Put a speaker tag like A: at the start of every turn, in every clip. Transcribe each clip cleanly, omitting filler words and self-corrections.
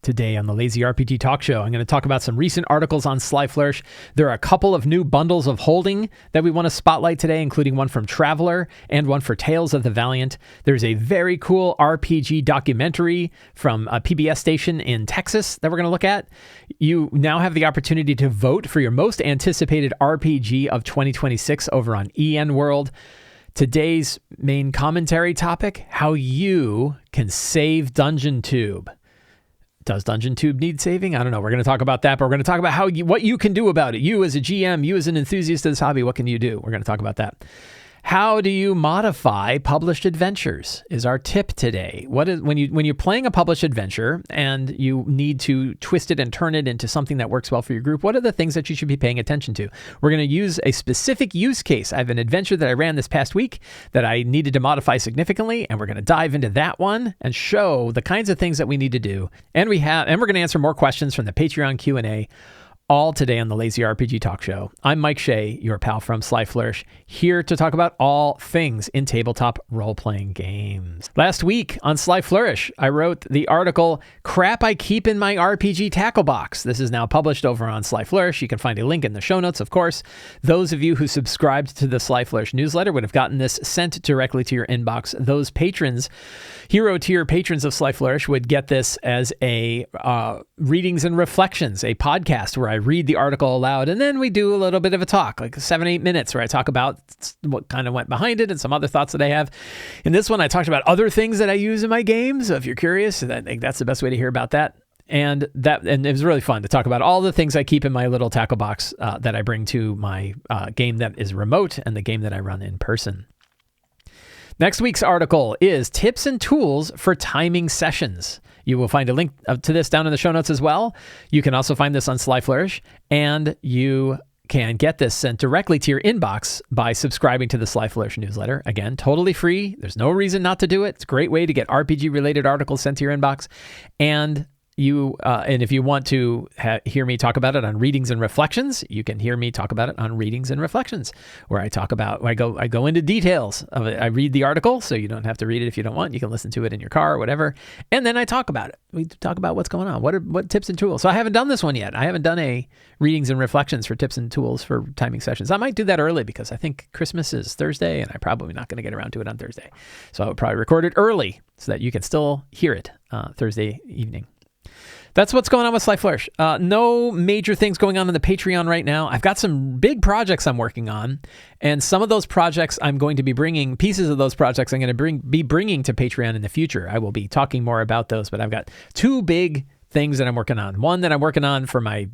A: Today on the Lazy RPG Talk Show, I'm going to talk about some recent articles on Sly Flourish. There are a couple of new bundles of holding that we want to spotlight today, including one from Traveler and one for Tales of the Valiant. There's a very cool RPG documentary from a PBS station in Texas that we're going to look at. You now have the opportunity to vote for your most anticipated RPG of 2026 over on EN World. Today's main commentary topic, how you can save Dungeontube. Does Dungeontube need saving? I don't know. We're going to talk about that, but we're going to talk about what you can do about it. You as a GM, you as an enthusiast of this hobby, what can you do? We're going to talk about that. How do you modify published adventures is our tip today. What is when you're playing a published adventure and you need to twist it and turn it into something that works well for your group, what are the things that you should be paying attention to? We're going to use a specific use case. I have an adventure that I ran this past week that I needed to modify significantly, and we're going to dive into that one and show the kinds of things that we need to do. And we're going to answer more questions from the Patreon Q&A. All today on the Lazy RPG Talk Show. I'm Mike Shea, your pal from Sly Flourish, here to talk about all things in tabletop role-playing games. Last week on Sly Flourish, I wrote the article, Crap I Keep in My RPG Tackle Box. This is now published over on Sly Flourish. You can find a link in the show notes, of course. Those of you who subscribed to the Sly Flourish newsletter would have gotten this sent directly to your inbox. Those patrons, hero tier patrons of Sly Flourish, would get this as a readings and reflections, a podcast where I read the article aloud, and then we do a little bit of a talk, like 7-8 minutes, where I talk about what kind of went behind it and some other thoughts that I have. In this one, I talked about other things that I use in my games. So if you're curious, I think that's the best way to hear about that. And it was really fun to talk about all the things I keep in my little tackle box that I bring to my game that is remote and the game that I run in person. Next week's article is Tips and Tools for Timing Sessions. You will find a link to this down in the show notes as well. You can also find this on Sly Flourish, and you can get this sent directly to your inbox by subscribing to the Sly Flourish newsletter. Again, totally free. There's no reason not to do it. It's a great way to get RPG-related articles sent to your inbox. And if you want to hear me talk about it on Readings and Reflections, you can hear me talk about it on Readings and Reflections, where I go into details of it. I read the article, so you don't have to read it if you don't want. You can listen to it in your car or whatever, and then I talk about it. We talk about what's going on. What tips and tools. So I haven't done this one yet. I haven't done a Readings and Reflections for tips and tools for timing sessions. I might do that early because I think Christmas is Thursday, and I'm probably not going to get around to it on Thursday. So I would probably record it early so that you can still hear it Thursday evening. That's what's going on with Sly Flourish. No major things going on in the Patreon right now. I've got some big projects I'm working on, and some of those projects I'm going to be bringing, pieces of those projects I'm going to be bringing to Patreon in the future. I will be talking more about those, but I've got two big things that I'm working on. One that I'm working on for my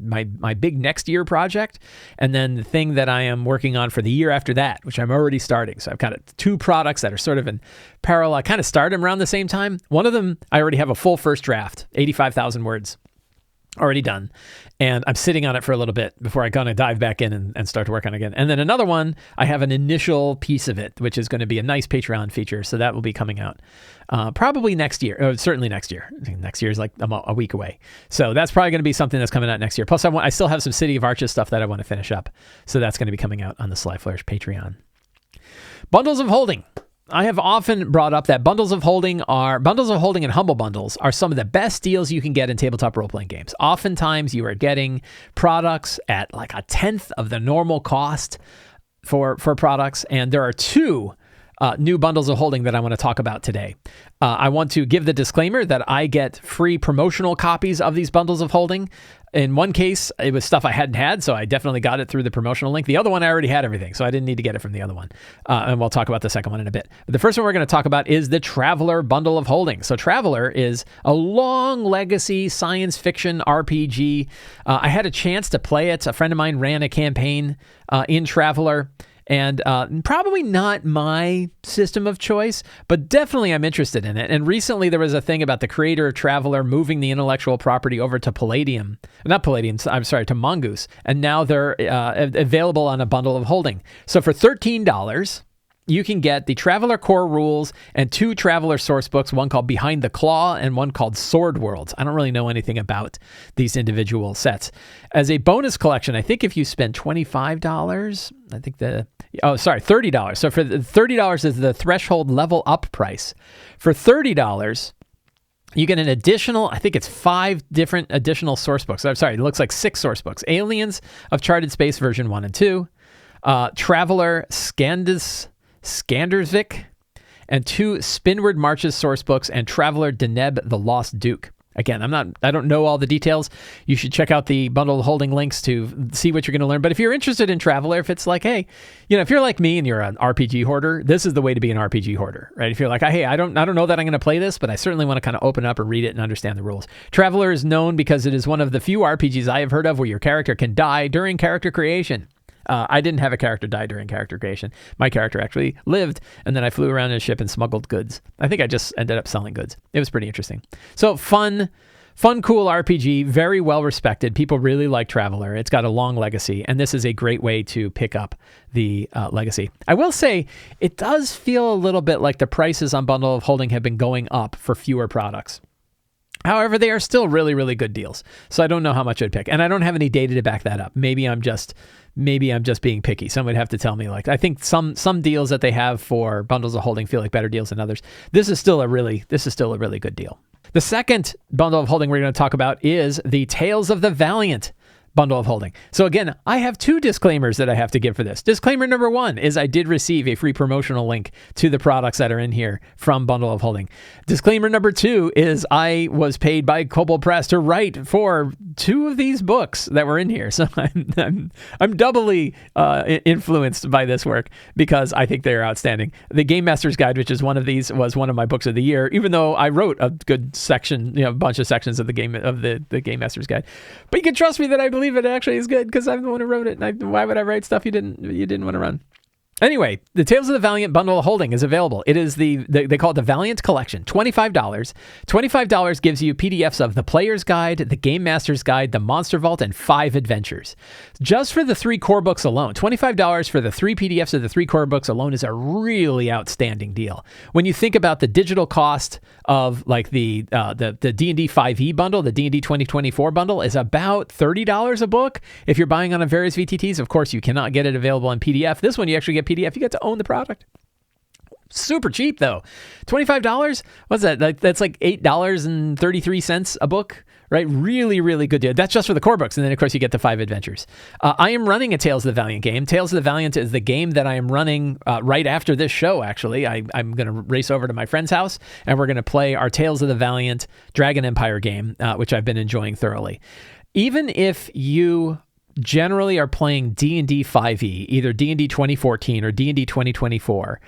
A: big next year project, and then the thing that I am working on for the year after that, which I'm already starting. So I've got two products that are sort of in parallel. I kind of started them around the same time. One of them, I already have a full first draft, 85,000 words. Already done. And I'm sitting on it for a little bit before I kind of dive back in and start to work on it again. And then another one, I have an initial piece of it, which is going to be a nice Patreon feature. So that will be coming out probably next year. Or certainly next year. Next year is like a week away. So that's probably going to be something that's coming out next year. Plus, I still have some City of Arches stuff that I want to finish up. So that's going to be coming out on the Sly Flourish Patreon. Bundles of holding. I have often brought up that bundles of holding and humble bundles are some of the best deals you can get in tabletop role-playing games. Oftentimes you are getting products at like a tenth of the normal cost for products. And there are two new bundles of holding that I want to talk about today. I want to give the disclaimer that I get free promotional copies of these bundles of holding. In one case, it was stuff I hadn't had, so I definitely got it through the promotional link. The other one, I already had everything, so I didn't need to get it from the other one. And we'll talk about the second one in a bit. But the first one we're going to talk about is the Traveler bundle of holding. So Traveler is a long legacy science fiction RPG. I had a chance to play it. A friend of mine ran a campaign in Traveler. And probably not my system of choice, but definitely I'm interested in it. And recently there was a thing about the creator of Traveler moving the intellectual property over to to Mongoose. And now they're available on a bundle of holding. So for $13, you can get the Traveler core rules and two Traveler source books, one called Behind the Claw and one called Sword Worlds. I don't really know anything about these individual sets. As a bonus collection, I think if you spend $25, $30. So for the $30 is the threshold level up price. For $30, You get an additional, I think it's 5 different additional source books. I'm sorry, it looks like 6 source books. Aliens of Charted Space version 1 and 2, Traveler Skandersvik, and 2 Spinward Marches source books, and Traveler Deneb the Lost Duke. Again, I don't know all the details. You should check out the bundle holding links to see what you're going to learn. But if you're interested in Traveler, if it's like, hey, if you're like me and you're an RPG hoarder, this is the way to be an RPG hoarder, right? If you're like, hey, I don't know that I'm going to play this, but I certainly want to kind of open up and read it and understand the rules. Traveler is known because it is one of the few RPGs I have heard of where your character can die during character creation. I didn't have a character die during character creation. My character actually lived, and then I flew around in a ship and smuggled goods. I think I just ended up selling goods. It was pretty interesting. So fun, cool RPG, very well respected. People really like Traveler. It's got a long legacy, and this is a great way to pick up the legacy. I will say it does feel a little bit like the prices on Bundle of Holding have been going up for fewer products. However, they are still really, really good deals. So I don't know how much I'd pick. And I don't have any data to back that up. Maybe I'm just being picky. Someone would have to tell me, like, I think some deals that they have for Bundles of Holding feel like better deals than others. This is still a really good deal. The second Bundle of Holding we're going to talk about is the Tales of the Valiant Bundle of Holding. So again, I have 2 disclaimers that I have to give for this. Disclaimer number 1 is I did receive a free promotional link to the products that are in here from Bundle of Holding. Disclaimer number 2 is I was paid by Kobold Press to write for 2 of these books that were in here. So I'm doubly influenced by this work because I think they're outstanding. The Game Master's Guide, which is one of these, was one of my books of the year, even though I wrote a good section, a bunch of sections of the Game Master's Guide. But you can trust me that I believe it actually is good because I'm the one who wrote it. And why would I write stuff you didn't want to run? Anyway, the Tales of the Valiant Bundle of Holding is available. It is they call it the Valiant Collection. $25. $25 gives you PDFs of the Player's Guide, the Game Master's Guide, the Monster Vault, and 5 adventures. Just for the 3 core books alone, $25 for the 3 PDFs of the 3 core books alone is a really outstanding deal. When you think about the digital cost of like the D&D 5e bundle, the D&D 2024 bundle is about $30 a book. If you're buying on a various VTTs, of course, you cannot get it available in PDF. This one, you actually get PDF. You get to own the product. Super cheap though. $25? What's that? That's like $8.33 a book, right? Really, really good deal. That's just for the core books. And then of course you get the 5 adventures. I am running a Tales of the Valiant game. Tales of the Valiant is the game that I am running right after this show, actually. I'm going to race over to my friend's house and we're going to play our Tales of the Valiant Dragon Empire game, which I've been enjoying thoroughly. Even if you generally are playing D&D 5e, either D&D 2014 or D&D 2024,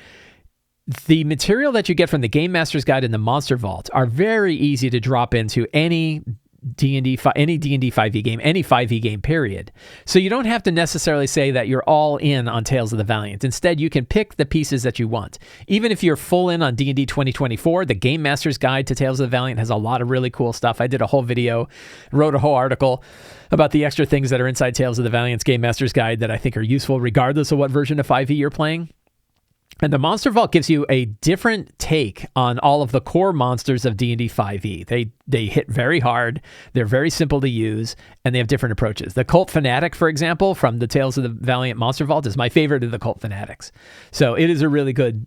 A: the material that you get from the Game Master's Guide and the Monster Vault are very easy to drop into any D&D 5e game, any 5e game, period. So you don't have to necessarily say that you're all in on Tales of the Valiant. Instead, you can pick the pieces that you want. Even if you're full in on D&D 2024, the Game Master's Guide to Tales of the Valiant has a lot of really cool stuff. I did a whole video, wrote a whole article about the extra things that are inside Tales of the Valiant's Game Master's Guide that I think are useful regardless of what version of 5e you're playing. And the Monster Vault gives you a different take on all of the core monsters of D&D 5e. They hit very hard, they're very simple to use, and they have different approaches. The Cult Fanatic, for example, from the Tales of the Valiant Monster Vault is my favorite of the Cult Fanatics. So it is a really good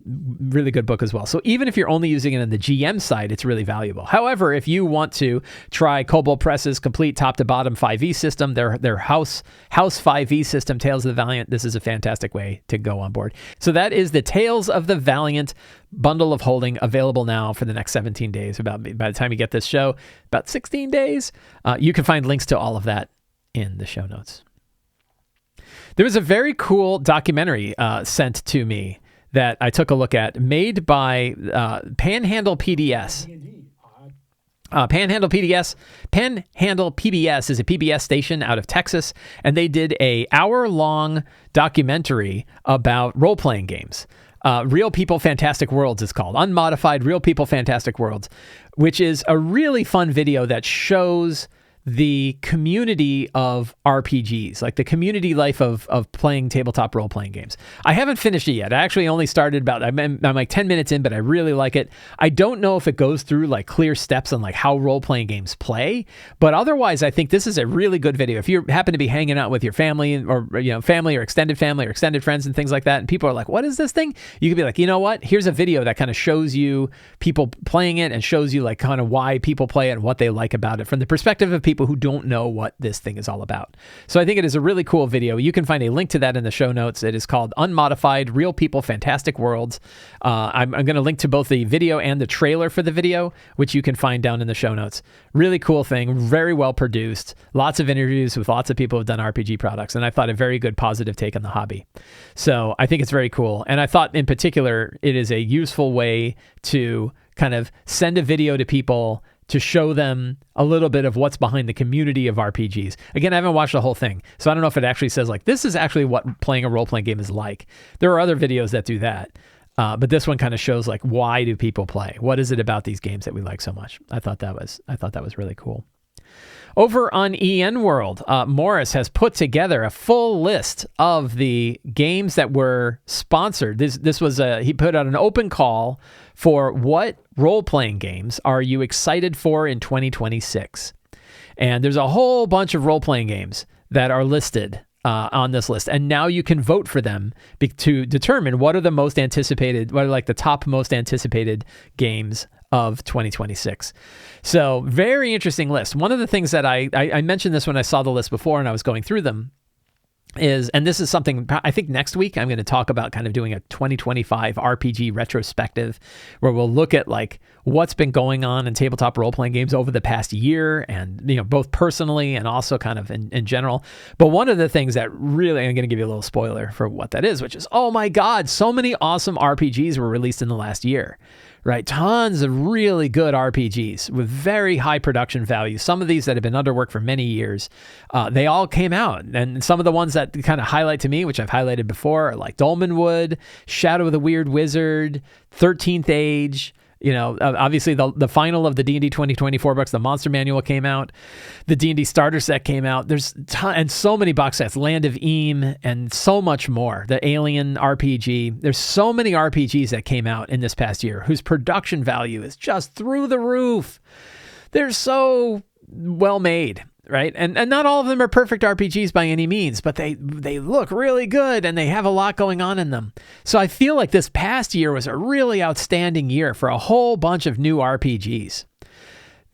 A: book as well. So even if you're only using it on the GM side, it's really valuable. However, if you want to try Kobold Press's complete top-to-bottom 5e system, their house 5e system, Tales of the Valiant, this is a fantastic way to go on board. So that is the Tales of the Valiant Bundle of Holding, available now for the next 17 days. By the time you get this show, about 16 days. You can find links to all of that in the show notes. There was a very cool documentary sent to me that I took a look at, made by Panhandle PBS. Panhandle PBS is a PBS station out of Texas, and they did a hour-long documentary about role-playing games. Real People Fantastic Worlds is called. Unmodified Real People Fantastic Worlds, which is a really fun video that shows the community of RPGs, like the community life of playing tabletop role-playing games. I haven't finished it yet. I actually only started I'm like 10 minutes in, but I really like it. I don't know if it goes through like clear steps on like how role-playing games play, but otherwise I think this is a really good video. If you happen to be hanging out with your family or family or extended friends and things like that, and people are like, what is this thing? You could be like, you know what? Here's a video that kind of shows you people playing it and shows you like kind of why people play it and what they like about it from the perspective of people who don't know what this thing is all about. So I think it is a really cool video. You can find a link to that in the show notes. It is called Unmodified Real People Fantastic Worlds. I'm going to link to both the video and the trailer for the video, which you can find down in the show notes. Really cool thing, very well produced, lots of interviews with lots of people who've done RPG products, and I thought a very good positive take on the hobby. So I think it's very cool. And I thought in particular, it is a useful way to kind of send a video to people to show them a little bit of what's behind the community of RPGs. Again, I haven't watched the whole thing, so I don't know if it actually says like, this is actually what playing a role-playing game is like. There are other videos that do that, but this one kind of shows like, why do people play? What is it about these games that we like so much? I thought that was really cool. Over on EN World, Morris has put together a full list of the games that were sponsored. This was he put out an open call for what role-playing games are you excited for in 2026. And there's a whole bunch of role-playing games that are listed on this list. And now you can vote for them to determine what are the most anticipated, what are like the top most anticipated games of 2026. So very interesting list. One of the things that I mentioned this when I saw the list before and I was going through them is, and this is something I think next week I'm going to talk about, kind of doing a 2025 RPG retrospective where we'll look at like what's been going on in tabletop role-playing games over the past year, and both personally and also kind of in general. But one of the things that really, I'm going to give you a little spoiler for what that is, which is, oh my God, so many awesome RPGs were released in the last year. Right, tons of really good RPGs with very high production value. Some of these that have been under work for many years, they all came out. And some of the ones that kind of highlight to me, which I've highlighted before, are like Dolmenwood, Shadow of the Weird Wizard, 13th Age. Obviously the final of the D&D 2024 books, the Monster Manual came out. The D&D starter set came out. There's and so many box sets, Land of Eam, and so much more. The Alien RPG. There's so many RPGs that came out in this past year whose production value is just through the roof. They're so well made. Right. And not all of them are perfect RPGs by any means, but they look really good and they have a lot going on in them. So I feel like this past year was a really outstanding year for a whole bunch of new RPGs.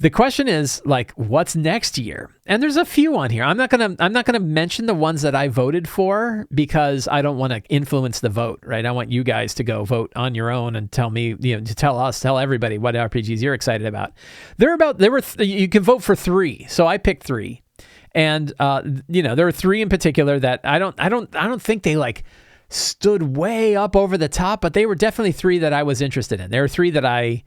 A: The question is like, what's next year? And there's a few on here. I'm not gonna mention the ones that I voted for because I don't want to influence the vote, right? I want you guys to go vote on your own and tell me, to tell everybody what RPGs you're excited about. You can vote for 3, so I picked 3, and there are 3 in particular that I don't think they like stood way up over the top, but they were definitely 3 that I was interested in. There are 3 that I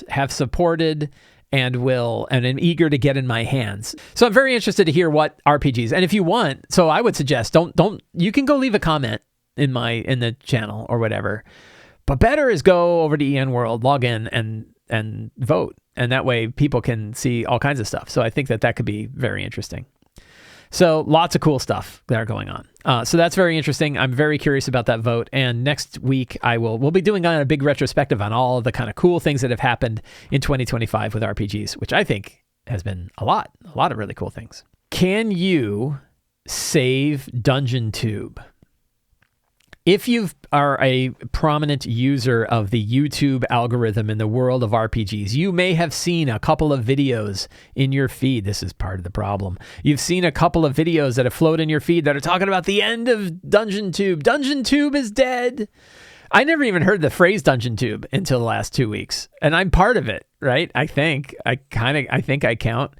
A: have supported and am eager to get in my hands. So I'm very interested to hear what RPGs, and if you want, so I would suggest you can go leave a comment in the channel or whatever, but better is go over to EN World, log in and vote, and that way people can see all kinds of stuff. So I think that could be very interesting. So lots of cool stuff that are going on. So that's very interesting. I'm very curious about that vote. And next week we'll be doing a big retrospective on all of the kind of cool things that have happened in 2025 with RPGs, which I think has been a lot of really cool things. Can you save Dungeontube? If you are a prominent user of the YouTube algorithm in the world of RPGs, you may have seen a couple of videos in your feed. This is part of the problem. You've seen a couple of videos that have floated in your feed that are talking about the end of Dungeontube. Dungeontube is dead. I never even heard the phrase Dungeontube until the last 2 weeks, and I'm part of it, right? I think I count.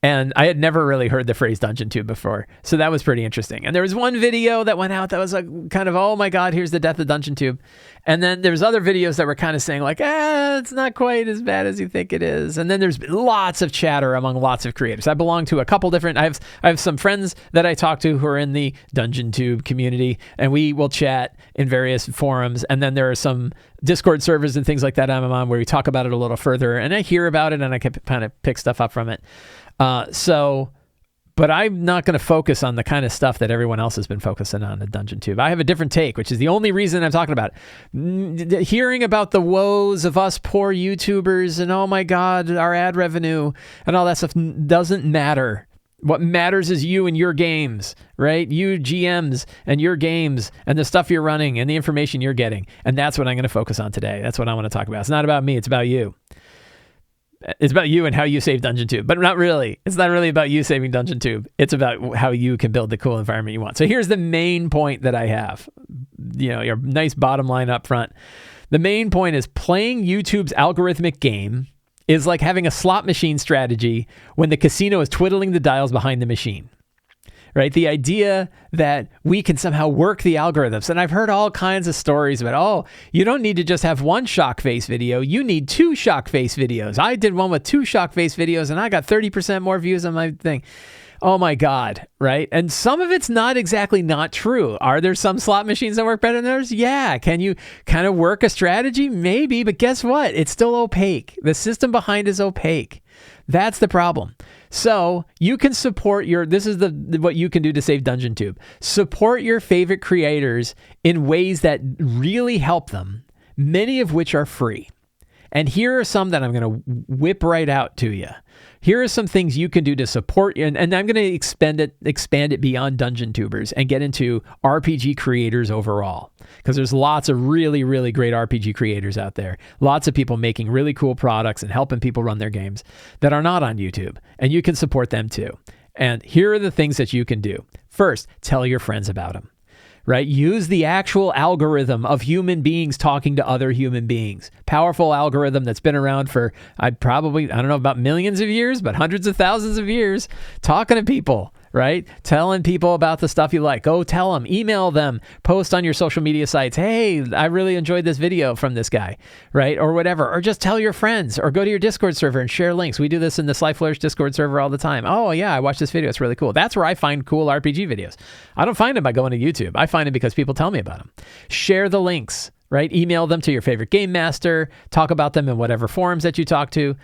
A: And I had never really heard the phrase Dungeontube before. So that was pretty interesting. And there was one video that went out that was like kind of, oh my God, here's the death of Dungeontube. And then there's other videos that were kind of saying like, it's not quite as bad as you think it is. And then there's been lots of chatter among lots of creators. I belong to a couple different, I have some friends that I talk to who are in the Dungeontube community, and we will chat in various forums. And then there are some Discord servers and things like that I'm on where we talk about it a little further, and I hear about it and I can kind of pick stuff up from it. But I'm not going to focus on the kind of stuff that everyone else has been focusing on at Dungeontube. I have a different take, which is the only reason I'm talking about it. Hearing about the woes of us poor YouTubers and, oh my God, our ad revenue and all that stuff doesn't matter. What matters is you and your games, right? You GMs and your games and the stuff you're running and the information you're getting. And that's what I'm going to focus on today. That's what I want to talk about. It's not about me. It's about you. It's about you and how you save Dungeontube, but not really. It's not really about you saving Dungeontube. It's about how you can build the cool environment you want. So here's the main point that I have. Your nice bottom line up front. The main point is playing YouTube's algorithmic game is like having a slot machine strategy when the casino is twiddling the dials behind the machine. Right? The idea that we can somehow work the algorithms. And I've heard all kinds of stories about, you don't need to just have one shock face video. You need 2 shock face videos. I did one with 2 shock face videos and I got 30% more views on my thing. Oh my God, right? And some of it's not exactly not true. Are there some slot machines that work better than others? Yeah. Can you kind of work a strategy? Maybe, but guess what? It's still opaque. The system behind is opaque. That's the problem. So you can support this is what you can do to save Dungeontube. Support your favorite creators in ways that really help them, many of which are free. And here are some that I'm going to whip right out to you. Here are some things you can do to support, and I'm going to expand it beyond Dungeontubers and get into RPG creators overall. Because there's lots of really, really great RPG creators out there. Lots of people making really cool products and helping people run their games that are not on YouTube. And you can support them too. And here are the things that you can do. First, tell your friends about them. Right? Use the actual algorithm of human beings talking to other human beings. Powerful algorithm that's been around for, I don't know about millions of years, but hundreds of thousands of years, talking to people, right? Telling people about the stuff you like. Go tell them, email them, post on your social media sites. Hey, I really enjoyed this video from this guy, right? Or whatever. Or just tell your friends or go to your Discord server and share links. We do this in the Sly Flourish Discord server all the time. Oh yeah, I watched this video. It's really cool. That's where I find cool RPG videos. I don't find them by going to YouTube. I find it because people tell me about them. Share the links, right? Email them to your favorite game master. Talk about them in whatever forums that you talk to.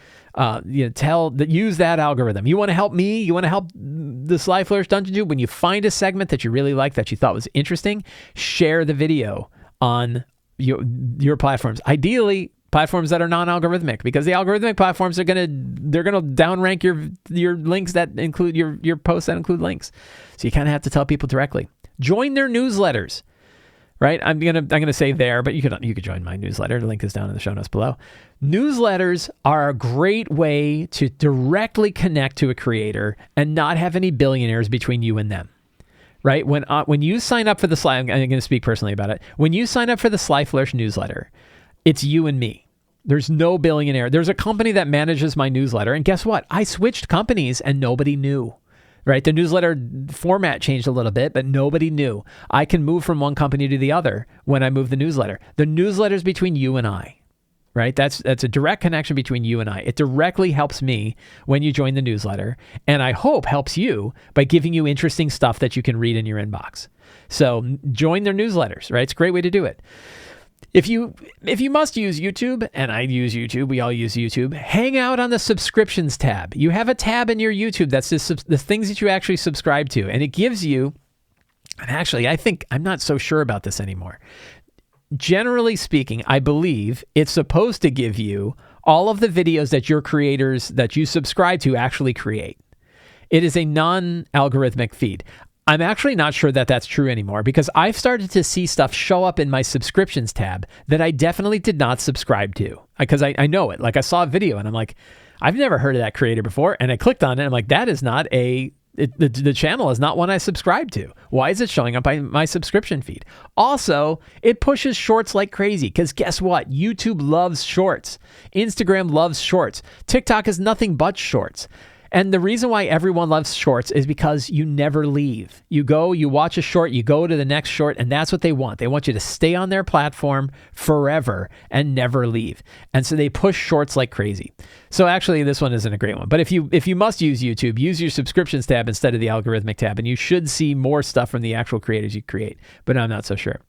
A: Use that algorithm. You want to help me? You want to help the Sly Flourish Dungeontube? When you find a segment that you really like, that you thought was interesting, share the video on your platforms. Ideally, platforms that are non-algorithmic, because the algorithmic platforms they're gonna downrank your links that include your posts that include links. So you kind of have to tell people directly. Join their newsletters. Right? I'm gonna say there, but you could join my newsletter. The link is down in the show notes below. Newsletters are a great way to directly connect to a creator and not have any billionaires between you and them. Right? When you sign up for the Sly, I'm going to speak personally about it. When you sign up for the Sly Flourish newsletter, it's you and me. There's no billionaire. There's a company that manages my newsletter, and guess what? I switched companies and nobody knew. Right? The newsletter format changed a little bit, but nobody knew. I can move from one company to the other when I move the newsletter. The newsletter's between you and I. Right? That's a direct connection between you and I. It directly helps me when you join the newsletter, and I hope helps you by giving you interesting stuff that you can read in your inbox. So join their newsletters, right? It's a great way to do it. If you must use YouTube, and I use YouTube, we all use YouTube, hang out on the subscriptions tab. You have a tab in your YouTube that's the things that you actually subscribe to, and it gives you, and actually I'm not so sure about this anymore. Generally speaking, I believe it's supposed to give you all of the videos that your creators that you subscribe to actually create. It is a non-algorithmic feed. I'm actually not sure that that's true anymore, because I've started to see stuff show up in my subscriptions tab that I definitely did not subscribe to, because I know it. Like, I saw a video and I'm like, I've never heard of that creator before. And I clicked on it and I'm like, that is not the channel is not one I subscribe to. Why is it showing up on my subscription feed? Also, it pushes shorts like crazy, because guess what? YouTube loves shorts. Instagram loves shorts. TikTok is nothing but shorts. And the reason why everyone loves shorts is because you never leave. You go, you watch a short, you go to the next short, and that's what they want. They want you to stay on their platform forever and never leave. And so they push shorts like crazy. So actually, this one isn't a great one. But if you must use YouTube, use your subscriptions tab instead of the algorithmic tab, and you should see more stuff from the actual creators you create. But I'm not so sure.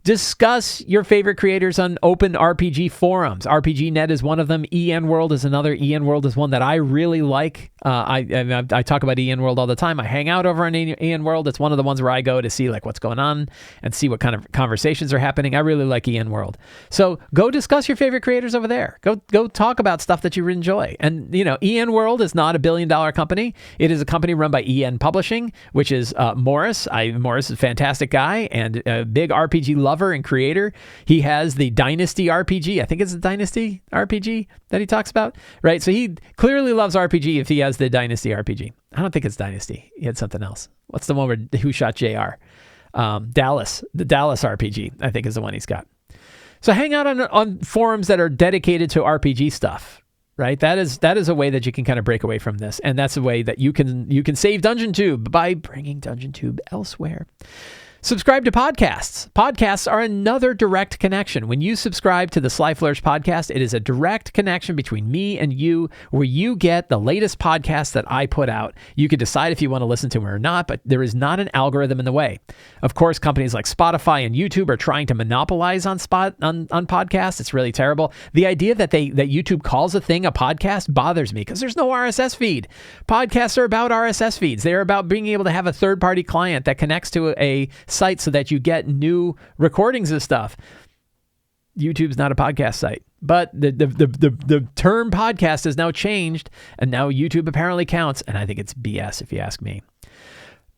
A: Discuss your favorite creators on open RPG forums. RPG Net is one of them. EN World is another. EN World is one that I really like. I talk about Ian World all the time. I hang out over on Ian World. It's one of the ones where I go to see like what's going on and see what kind of conversations are happening. I really like Ian World. So go discuss your favorite creators over there. Go talk about stuff that you enjoy. And Ian World is not a $1 billion company. It is a company run by EN Publishing, which is Morris. Morris is a fantastic guy and a big RPG lover and creator. He has the Dynasty RPG. I think it's the Dynasty RPG that he talks about, right? So he clearly loves RPG if he has the Dynasty RPG. I don't think it's Dynasty. He had something else. What's the one where Who Shot JR? Dallas. The Dallas RPG, I think, is the one he's got. So hang out on forums that are dedicated to RPG stuff, right? That is a way that you can kind of break away from this. And that's a way that you can save Dungeontube by bringing Dungeontube elsewhere. Subscribe to podcasts. Podcasts are another direct connection. When you subscribe to the Sly Flourish podcast, it is a direct connection between me and you, where you get the latest podcasts that I put out. You can decide if you want to listen to them or not, but there is not an algorithm in the way. Of course, companies like Spotify and YouTube are trying to monopolize on podcasts. It's really terrible. The idea that YouTube calls a thing a podcast bothers me because there's no RSS feed. Podcasts are about RSS feeds. They're about being able to have a third-party client that connects to a site so that you get new recordings of stuff. YouTube's not a podcast site, but the term podcast has now changed, and now YouTube apparently counts, and I think it's BS if you ask me.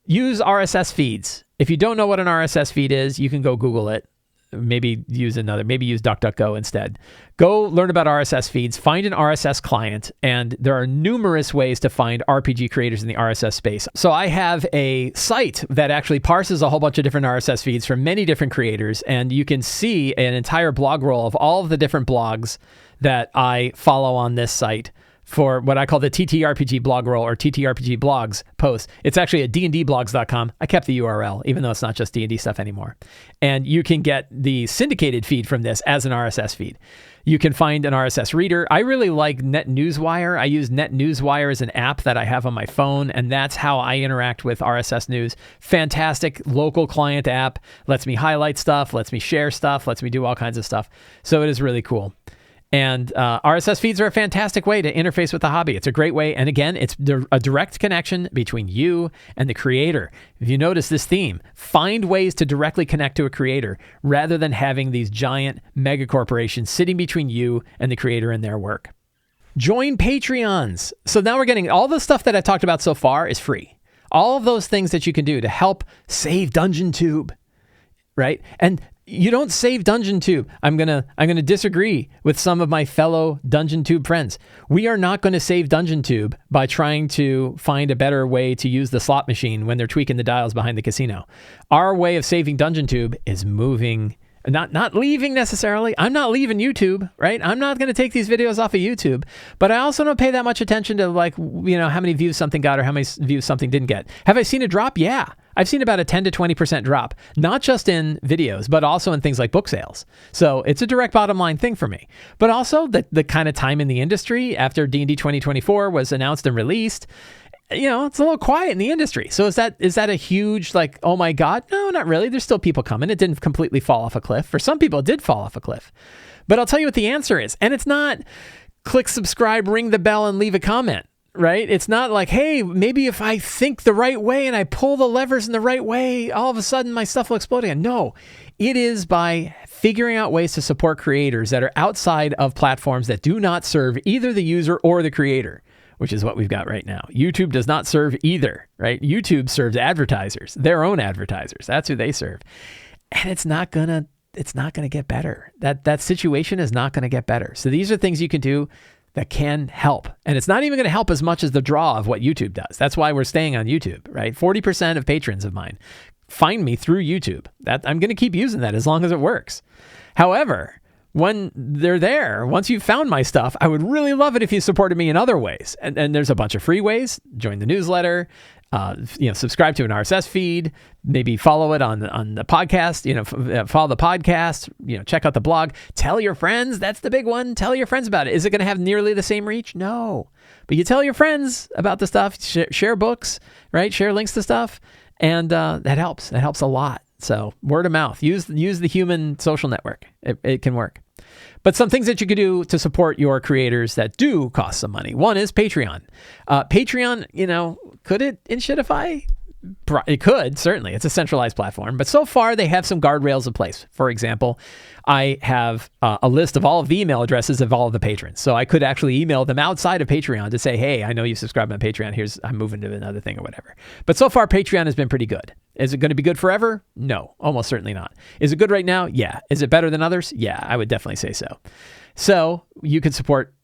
A: Use RSS feeds. If you don't know what an RSS feed is, you can go Google it. Maybe use DuckDuckGo instead. Go learn about RSS feeds, find an RSS client, and there are numerous ways to find RPG creators in the RSS space. So I have a site that actually parses a whole bunch of different RSS feeds from many different creators, and you can see an entire blog roll of all of the different blogs that I follow on this site for what I call the TTRPG blog roll or TTRPG blogs post. It's actually at dndblogs.com. I kept the URL, even though it's not just D&D stuff anymore. And you can get the syndicated feed from this as an RSS feed. You can find an RSS reader. I really like NetNewsWire. I use NetNewsWire as an app that I have on my phone, and that's how I interact with RSS news. Fantastic local client app. Lets me highlight stuff, lets me share stuff, lets me do all kinds of stuff. So it is really cool. And RSS feeds are a fantastic way to interface with the hobby. It's a great way. And again, it's a direct connection between you and the creator. If you notice this theme, find ways to directly connect to a creator rather than having these giant mega corporations sitting between you and the creator and their work. Join Patreons. So now we're getting all the stuff that I talked about so far is free. All of those things that you can do to help save Dungeontube, right? And you don't save Dungeontube. I'm gonna disagree with some of my fellow Dungeontube friends. We are not going to save Dungeontube by trying to find a better way to use the slot machine when they're tweaking the dials behind the casino. Our way of saving Dungeontube is moving, not leaving necessarily. I'm not leaving YouTube, right? I'm not going to take these videos off of YouTube, but I also don't pay that much attention to how many views something got or how many views something didn't get. Have I seen a drop? Yeah. I've seen about a 10 to 20% drop, not just in videos, but also in things like book sales. So it's a direct bottom line thing for me. But also the kind of time in the industry after D&D 2024 was announced and released, it's a little quiet in the industry. So is that a huge oh my God? No, not really. There's still people coming. It didn't completely fall off a cliff. For some people, it did fall off a cliff. But I'll tell you what the answer is. And it's not click subscribe, ring the bell, and leave a comment. Right? It's not like, hey, maybe if I think the right way and I pull the levers in the right way, all of a sudden my stuff will explode again. No, it is by figuring out ways to support creators that are outside of platforms that do not serve either the user or the creator, which is what we've got right now. YouTube does not serve either, right? YouTube serves advertisers, their own advertisers. That's who they serve. And it's not gonna get better. That situation is not gonna get better. So these are things you can do that can help. And it's not even going to help as much as the draw of what YouTube does. That's why we're staying on YouTube, right? 40% of patrons of mine find me through YouTube. I'm going to keep using that as long as it works. However, when they're there, once you've found my stuff, I would really love it if you supported me in other ways. And there's a bunch of free ways. Join the newsletter, subscribe to an RSS feed, maybe follow it on the podcast, follow the podcast, check out the blog, tell your friends. That's the big one. Tell your friends about it. Is it going to have nearly the same reach? No, but you tell your friends about the stuff, share books, right? Share links to stuff. And that helps. That helps a lot. So word of mouth, use the human social network. It can work. But some things that you could do to support your creators that do cost some money. One is Patreon. Patreon, could it inshittify? It could, certainly. It's a centralized platform. But so far, they have some guardrails in place. For example, I have a list of all of the email addresses of all of the patrons. So I could actually email them outside of Patreon to say, hey, I know you subscribed on Patreon. I'm moving to another thing or whatever. But so far, Patreon has been pretty good. Is it going to be good forever? No, almost certainly not. Is it good right now? Yeah. Is it better than others? Yeah, I would definitely say so. So you could support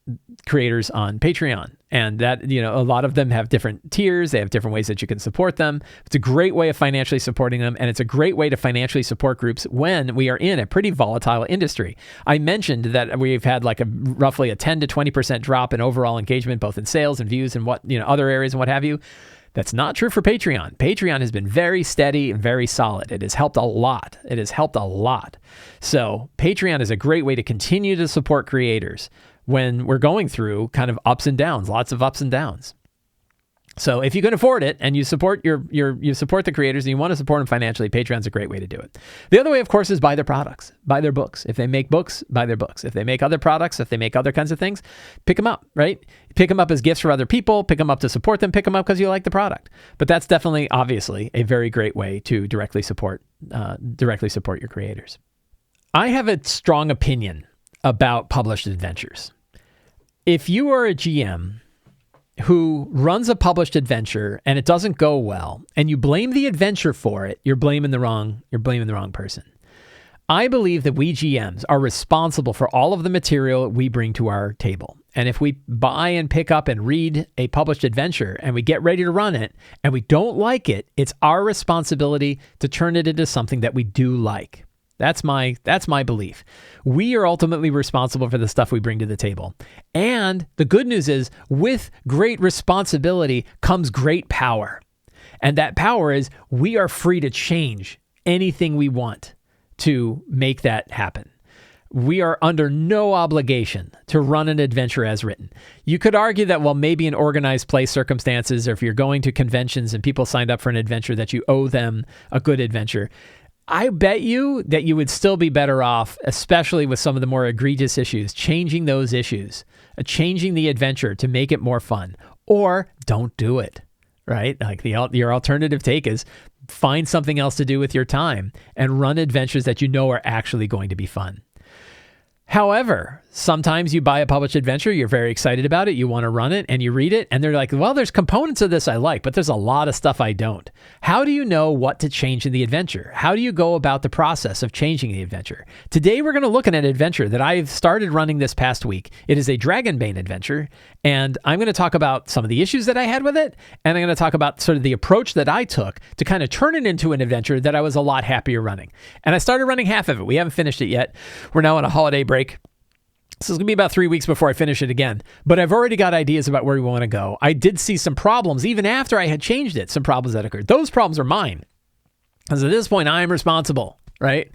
A: creators on Patreon, and that, a lot of them have different tiers. They have different ways that you can support them. It's a great way of financially supporting them, and it's a great way to financially support groups when we are in a pretty volatile industry. I mentioned that we've had roughly a 10 to 20% drop in overall engagement, both in sales and views and other areas and what have you. That's not true for Patreon. Patreon has been very steady and very solid. It has helped a lot. So Patreon is a great way to continue to support creators when we're going through kind of ups and downs, lots of ups and downs. So if you can afford it and you support you support the creators and you want to support them financially, Patreon's a great way to do it. The other way, of course, is buy their products, buy their books. If they make books, buy their books. If they make other products, if they make other kinds of things, pick them up, right? Pick them up as gifts for other people, pick them up to support them, pick them up because you like the product. But that's definitely, obviously, a very great way to directly support your creators. I have a strong opinion about published adventures. If you are a GM who runs a published adventure and it doesn't go well, and you blame the adventure for it, you're blaming the wrong person. I believe that we GMs are responsible for all of the material we bring to our table. And if we buy and pick up and read a published adventure and we get ready to run it and we don't like it, it's our responsibility to turn it into something that we do like. That's my belief. We are ultimately responsible for the stuff we bring to the table. And the good news is, with great responsibility comes great power. And that power is we are free to change anything we want to make that happen. We are under no obligation to run an adventure as written. You could argue that, well, maybe in organized play circumstances, or if you're going to conventions and people signed up for an adventure, that you owe them a good adventure. I bet you that you would still be better off, especially with some of the more egregious issues, changing those issues, changing the adventure to make it more fun, or don't do it, right? Like your alternative take is find something else to do with your time and run adventures that you know are actually going to be fun. However, sometimes you buy a published adventure, you're very excited about it, you want to run it, and you read it, and they're like, well, there's components of this I like, but there's a lot of stuff I don't. How do you know what to change in the adventure? How do you go about the process of changing the adventure? Today, we're going to look at an adventure that I've started running this past week. It is a Dragonbane adventure, and I'm going to talk about some of the issues that I had with it, and I'm going to talk about sort of the approach that I took to kind of turn it into an adventure that I was a lot happier running. And I started running half of it. We haven't finished it yet. We're now on a holiday break. So it's going to be about 3 weeks before I finish it again. But I've already got ideas about where we want to go. I did see some problems, even after I had changed it, some problems that occurred. Those problems are mine. Because at this point, I am responsible, right?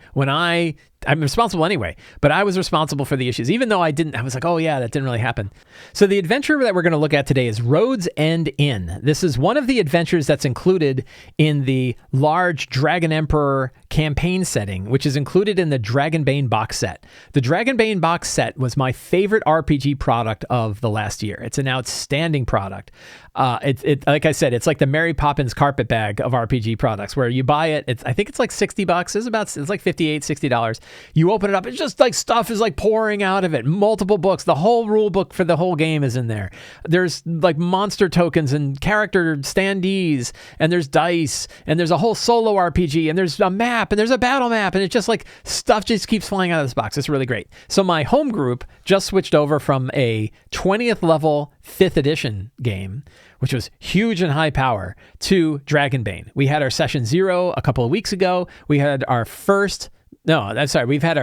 A: I'm responsible anyway, but I was responsible for the issues. Even though I was like, oh yeah, that didn't really happen. So the adventure that we're going to look at today is Road's End Inn. This is one of the adventures that's included in the large Dragon Emperor campaign setting, which is included in the Dragonbane box set. The Dragonbane box set was my favorite RPG product of the last year. It's an outstanding product. Like I said, it's like the Mary Poppins carpet bag of RPG products, where you buy it. I think it's like $60. It's like $58, $60. You open it up, it's just like stuff is like pouring out of it. Multiple books. The whole rule book for the whole game is in there. There's like monster tokens and character standees, and there's dice, and there's a whole solo RPG, and there's a map, and there's a battle map, and it's just like stuff just keeps flying out of this box. It's really great. So my home group just switched over from a 20th level 5th edition game, which was huge and high power, to Dragonbane. We had our session 0 a couple of weeks ago. We've had our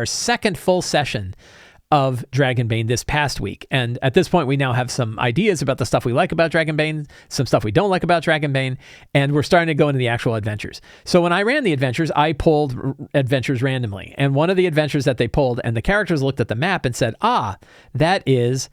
A: second full session of Dragonbane this past week. And at this point, we now have some ideas about the stuff we like about Dragonbane, some stuff we don't like about Dragonbane, and we're starting to go into the actual adventures. So when I ran the adventures, I pulled adventures randomly. And one of the adventures that they pulled, and the characters looked at the map and said, that is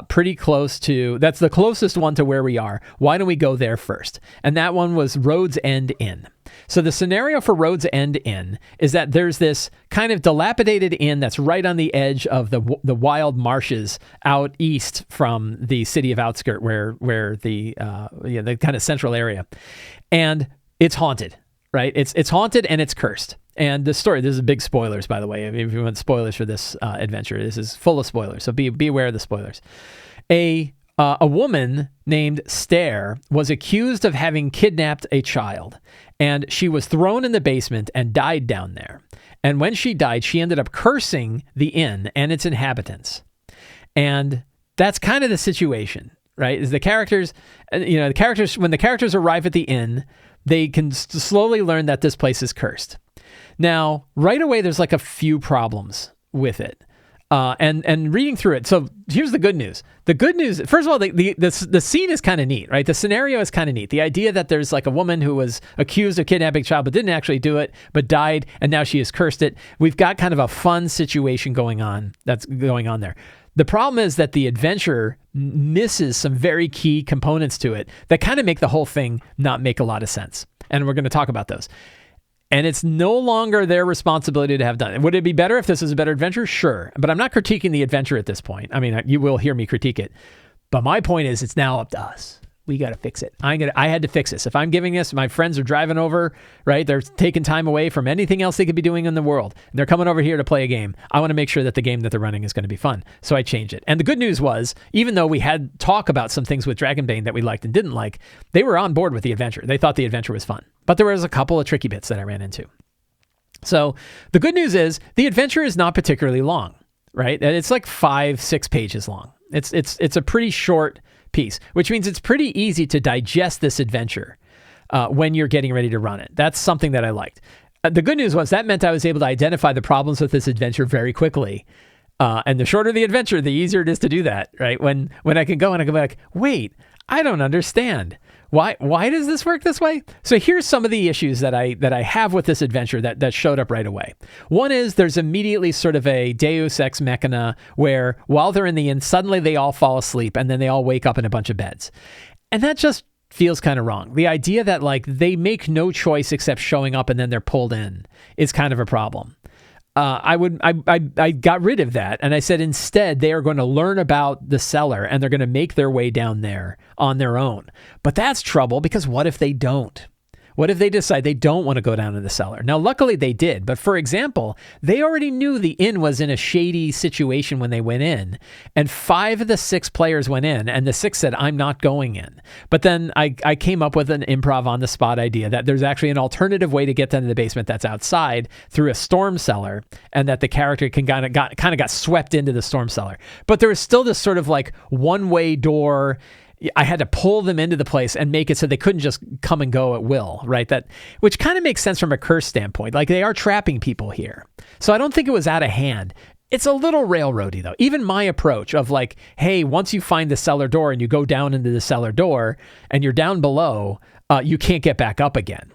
A: pretty close to, that's the closest one to where we are. Why don't we go there first? And that one was Road's End Inn. So the scenario for Road's End Inn is that there's this kind of dilapidated inn that's right on the edge of the wild marshes out east from the city of Outskirt, where the kind of central area, and it's haunted, right? It's haunted and it's cursed. And the story, this is big spoilers, by the way. If you want spoilers for this adventure, this is full of spoilers. So be aware of the spoilers. A woman named Stare was accused of having kidnapped a child, and she was thrown in the basement and died down there. And when she died, she ended up cursing the inn and its inhabitants. And that's kind of the situation, right? Is the characters, when the characters arrive at the inn, they can slowly learn that this place is cursed. Now, right away, there's like a few problems with it. And reading through it. So here's the good news. The good news, first of all, the scene is kind of neat, right? The scenario is kind of neat. The idea that there's like a woman who was accused of kidnapping a child, but didn't actually do it, but died, and now she has cursed it. We've got kind of a fun situation going on there. The problem is that the adventure misses some very key components to it that kind of make the whole thing not make a lot of sense. And we're going to talk about those. And it's no longer their responsibility to have done it. Would it be better if this was a better adventure? Sure. But I'm not critiquing the adventure at this point. I mean, you will hear me critique it. But my point is, it's now up to us. We got to fix it. I had to fix this. If I'm giving this, my friends are driving over, right? They're taking time away from anything else they could be doing in the world. They're coming over here to play a game. I want to make sure that the game that they're running is going to be fun. So I changed it. And the good news was, even though we had talk about some things with Dragonbane that we liked and didn't like, they were on board with the adventure. They thought the adventure was fun. But there was a couple of tricky bits that I ran into. So the good news is the adventure is not particularly long, right? And it's like 5-6 pages long. It's a pretty short piece, which means it's pretty easy to digest this adventure when you're getting ready to run it. That's something that I liked. The good news was that meant I was able to identify the problems with this adventure very quickly. And the shorter the adventure, the easier it is to do that, right? When I can go and I go back, wait, I don't understand. Why does this work this way? So here's some of the issues that I have with this adventure that showed up right away. One is there's immediately sort of a Deus Ex Machina where while they're in the inn, suddenly they all fall asleep and then they all wake up in a bunch of beds. And that just feels kind of wrong. The idea that like they make no choice except showing up and then they're pulled in is kind of a problem. I got rid of that and I said instead they are going to learn about the cellar and they're going to make their way down there on their own. But that's trouble because what if they don't? What if they decide they don't want to go down to the cellar? Now, luckily they did. But for example, they already knew the inn was in a shady situation when they went in. And 5 of the 6 players went in and the 6th said, I'm not going in. But then I came up with an improv on the spot idea that there's actually an alternative way to get them to the basement that's outside through a storm cellar and that the character kind of got swept into the storm cellar. But there was still this sort of like one-way door. I had to pull them into the place and make it so they couldn't just come and go at will, right? Which kind of makes sense from a curse standpoint. Like they are trapping people here. So I don't think it was out of hand. It's a little railroady though. Even my approach of like, hey, once you find the cellar door and you go down into the cellar door and you're down below, you can't get back up again.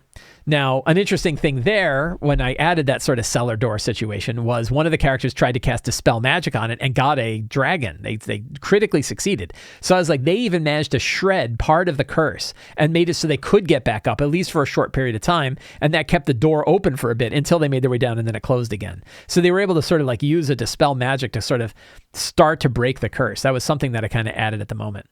A: Now, an interesting thing there, when I added that sort of cellar door situation, was one of the characters tried to cast Dispel Magic on it and got a dragon. They critically succeeded. So I was like, they even managed to shred part of the curse and made it so they could get back up, at least for a short period of time. And that kept the door open for a bit until they made their way down and then it closed again. So they were able to sort of like use a Dispel Magic to sort of start to break the curse. That was something that I kind of added at the moment.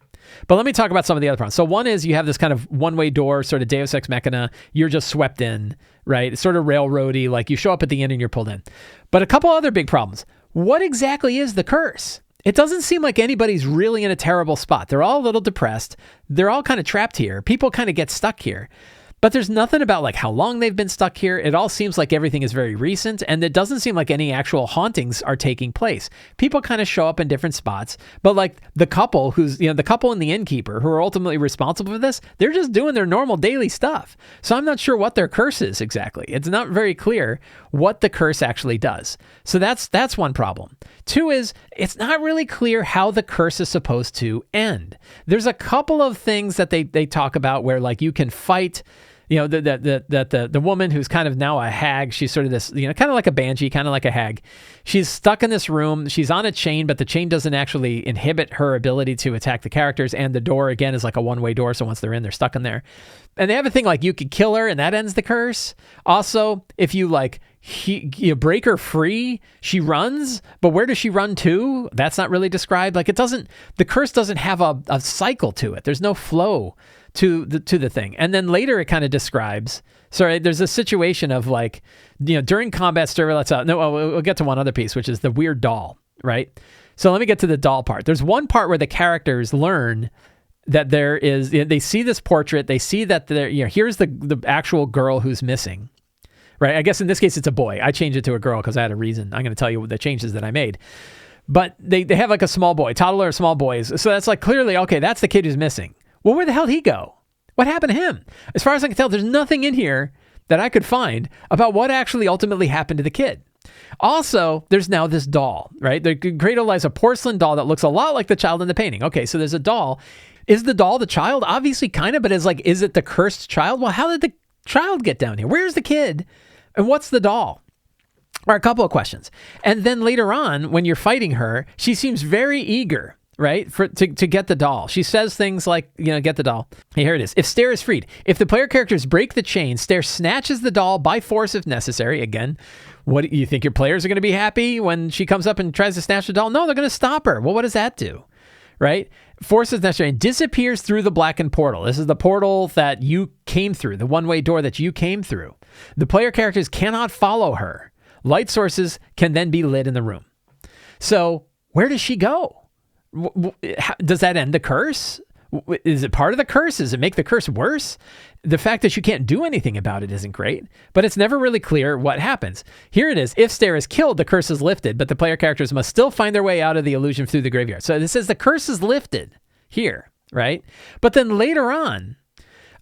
A: But let me talk about some of the other problems. So one is you have this kind of one-way door, sort of Deus Ex Machina. You're just swept in, right? It's sort of railroady, like you show up at the end and you're pulled in. But a couple other big problems. What exactly is the curse? It doesn't seem like anybody's really in a terrible spot. They're all a little depressed. They're all kind of trapped here. People kind of get stuck here. But there's nothing about like how long they've been stuck here. It all seems like everything is very recent, and it doesn't seem like any actual hauntings are taking place. People kind of show up in different spots, but like the couple the couple and the innkeeper who are ultimately responsible for this, they're just doing their normal daily stuff. So I'm not sure what their curse is exactly. It's not very clear what the curse actually does. So that's one problem. 2 is it's not really clear how the curse is supposed to end. There's a couple of things that they talk about where like you can fight the woman who's kind of now a hag, she's sort of this, kind of like a banshee, kind of like a hag. She's stuck in this room. She's on a chain, but the chain doesn't actually inhibit her ability to attack the characters. And the door, again, is like a one-way door. So once they're in, they're stuck in there. And they have a thing like you could kill her and that ends the curse. Also, if you you break her free, she runs, but where does she run to? That's not really described. The curse doesn't have a cycle to it. There's no flow to the thing. And then later it kind of describes, there's a situation of during combat, we'll get to one other piece, which is the weird doll, right? So let me get to the doll part. There's one part where the characters learn that they see this portrait, they see that here's the actual girl who's missing, right? I guess in this case it's a boy. I changed it to a girl because I had a reason. I'm going to tell you the changes that I made. But they have a small boy, toddler or small boys. So that's clearly, okay, that's the kid who's missing. Well, where the hell did he go? What happened to him? As far as I can tell, there's nothing in here that I could find about what actually ultimately happened to the kid. Also, there's now this doll, right? The cradle lies a porcelain doll that looks a lot like the child in the painting. Okay, so there's a doll. Is the doll the child? Obviously, kind of, but is it the cursed child? Well, how did the child get down here? Where's the kid? And what's the doll? Or a couple of questions. And then later on, when you're fighting her, she seems very eager, right, to get the doll. She says things like, get the doll. Hey, here it is. If Stare is freed, if the player characters break the chain, Stare snatches the doll by force if necessary. Again, what do you think your players are going to be happy when she comes up and tries to snatch the doll? No, they're going to stop her. Well, what does that do? Right? Force is necessary and disappears through the blackened portal. This is the portal that you came through, the one-way door that you came through. The player characters cannot follow her. Light sources can then be lit in the room. So where does she go? Does that end the curse? Is it part of the curse? Does it make the curse worse? The fact that you can't do anything about it isn't great, but it's never really clear what happens. Here it is. If Stare is killed, the curse is lifted, but the player characters must still find their way out of the illusion through the graveyard. So this says the curse is lifted here, right? But then later on,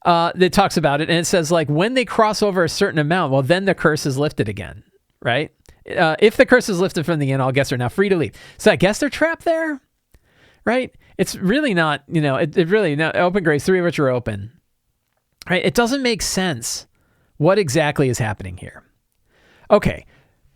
A: it talks about it, and it says when they cross over a certain amount, well, then the curse is lifted again, right? If the curse is lifted from the inn, all guests are now free to leave. So I guess they're trapped there. Right? It's really not, it really, no, open graves, 3 of which are open. Right? It doesn't make sense what exactly is happening here. Okay.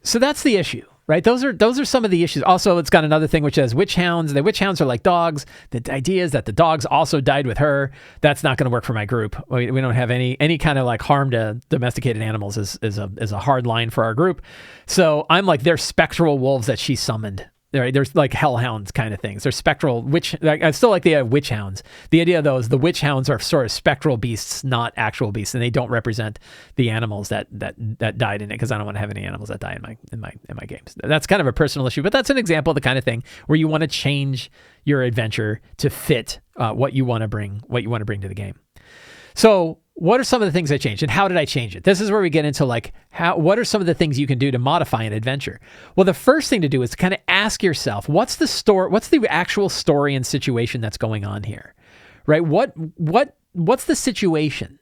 A: So that's the issue, right? Those are some of the issues. Also, it's got another thing which says witch hounds. The witch hounds are like dogs. The idea is that the dogs also died with her. That's not going to work for my group. We don't have any kind of harm to domesticated animals is a hard line for our group. So I'm they're spectral wolves that she summoned. Right? There's hellhounds kind of things. There's spectral witch. I still like the idea of witch hounds. The idea though is the witch hounds are sort of spectral beasts, not actual beasts, and they don't represent the animals that died in it, because I don't want to have any animals that die in my games. That's kind of a personal issue, but that's an example of the kind of thing where you want to change your adventure to fit what you want to bring to the game. So what are some of the things I changed, and how did I change it? This is where we get into what are some of the things you can do to modify an adventure? Well, the first thing to do is to kind of ask yourself, what's the actual story and situation that's going on here, right? What's the situation,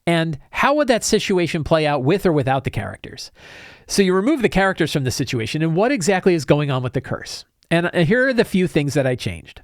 A: and how would that situation play out with or without the characters? So you remove the characters from the situation, and what exactly is going on with the curse? And here are the few things that I changed.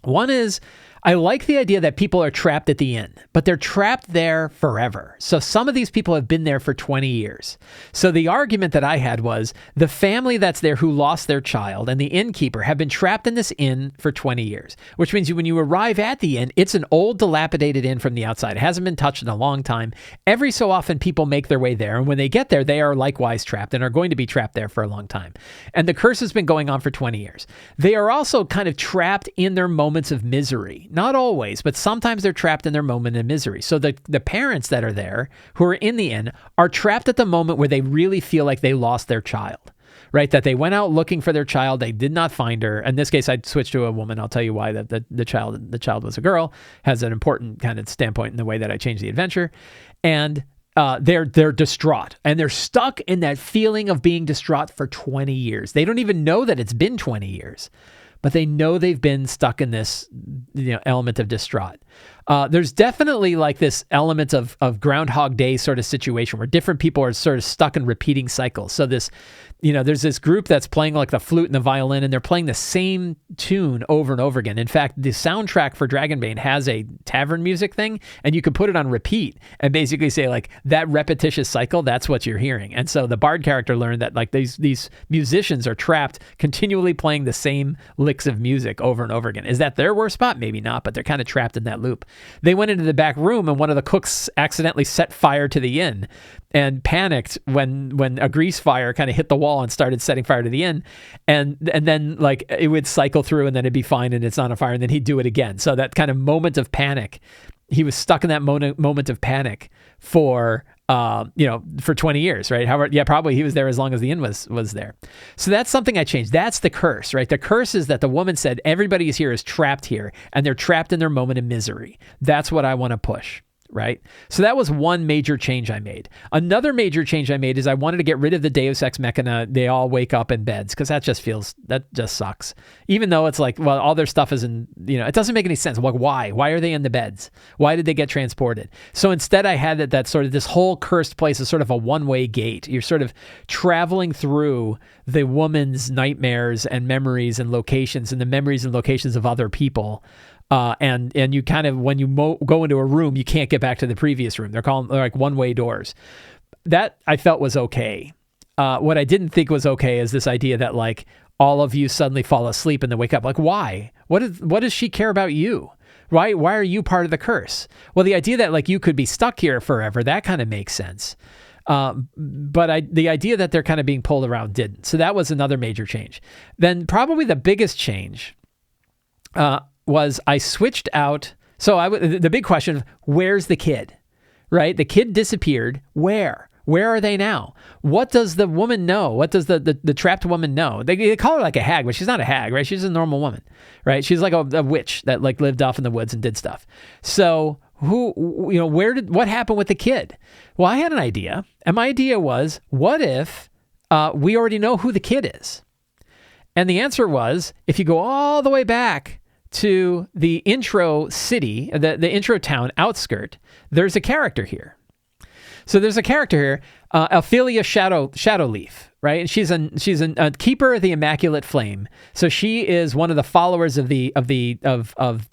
A: One is, I like the idea that people are trapped at the inn, but they're trapped there forever. So some of these people have been there for 20 years. So the argument that I had was the family that's there who lost their child and the innkeeper have been trapped in this inn for 20 years, which means when you arrive at the inn, it's an old dilapidated inn from the outside. It hasn't been touched in a long time. Every so often people make their way there, and when they get there, they are likewise trapped and are going to be trapped there for a long time. And the curse has been going on for 20 years. They are also kind of trapped in their moments of misery. Not always, but sometimes they're trapped in their moment of misery. So the parents that are there, who are in the inn, are trapped at the moment where they really feel like they lost their child, right? That they went out looking for their child, they did not find her. In this case, I'd switch to a woman. I'll tell you why the child was a girl. Has an important kind of standpoint in the way that I changed the adventure. And they're distraught, and they're stuck in that feeling of being distraught for 20 years. They don't even know that it's been 20 years. But they know they've been stuck in this element of distraught. There's definitely like this element of Groundhog Day sort of situation where different people are sort of stuck in repeating cycles. So this, there's this group that's playing like the flute and the violin, and they're playing the same tune over and over again. In fact, the soundtrack for Dragonbane has a tavern music thing, and you can put it on repeat and basically say like that repetitious cycle, that's what you're hearing. And so the bard character learned that like these musicians are trapped continually playing the same licks of music over and over again. Is that their worst spot? Maybe not, but they're kind of trapped in that loop. They went into the back room, and one of the cooks accidentally set fire to the inn and panicked when a grease fire kind of hit the wall and started setting fire to the inn. And then like it would cycle through, and then it'd be fine and it's not on fire, and then he'd do it again. So that kind of moment of panic, he was stuck in that moment of panic for 20 years, right? However, yeah, probably he was there as long as the inn was there. So that's something I changed. That's the curse, right? The curse is that the woman said everybody is trapped here, and they're trapped in their moment of misery. That's what I want to push. Right? So that was one major change I made. Another major change I made is I wanted to get rid of the Deus Ex Machina. They all wake up in beds, because that just sucks. Even though it's like, well, all their stuff is in, it doesn't make any sense. Like, why? Why are they in the beds? Why did they get transported? So instead I had that sort of this whole cursed place is sort of a one-way gate. You're sort of traveling through the woman's nightmares and memories and locations, and the memories and locations of other people. And you kind of, when you go into a room, you can't get back to the previous room. They're like one-way doors. That I felt was okay. What I didn't think was okay is this idea that like all of you suddenly fall asleep and then wake up. Like, why? What does she care about you? Why are you part of the curse? Well, the idea that like you could be stuck here forever, that kind of makes sense. But the idea that they're kind of being pulled around didn't. So that was another major change. Then probably the biggest change, was I switched out. So the big question, where's the kid, right? The kid disappeared. Where are they now? What does the woman know? What does the trapped woman know? They call her like a hag, but she's not a hag, right? She's a normal woman, right? She's like a witch that like lived off in the woods and did stuff. So what happened with the kid? Well, I had an idea, and my idea was, what if we already know who the kid is? And the answer was, if you go all the way back to the intro city, the intro town outskirt, there's a character here. So there's a character here, Ophelia Shadowleaf, right? And she's a keeper of the Immaculate Flame. So she is one of the followers of the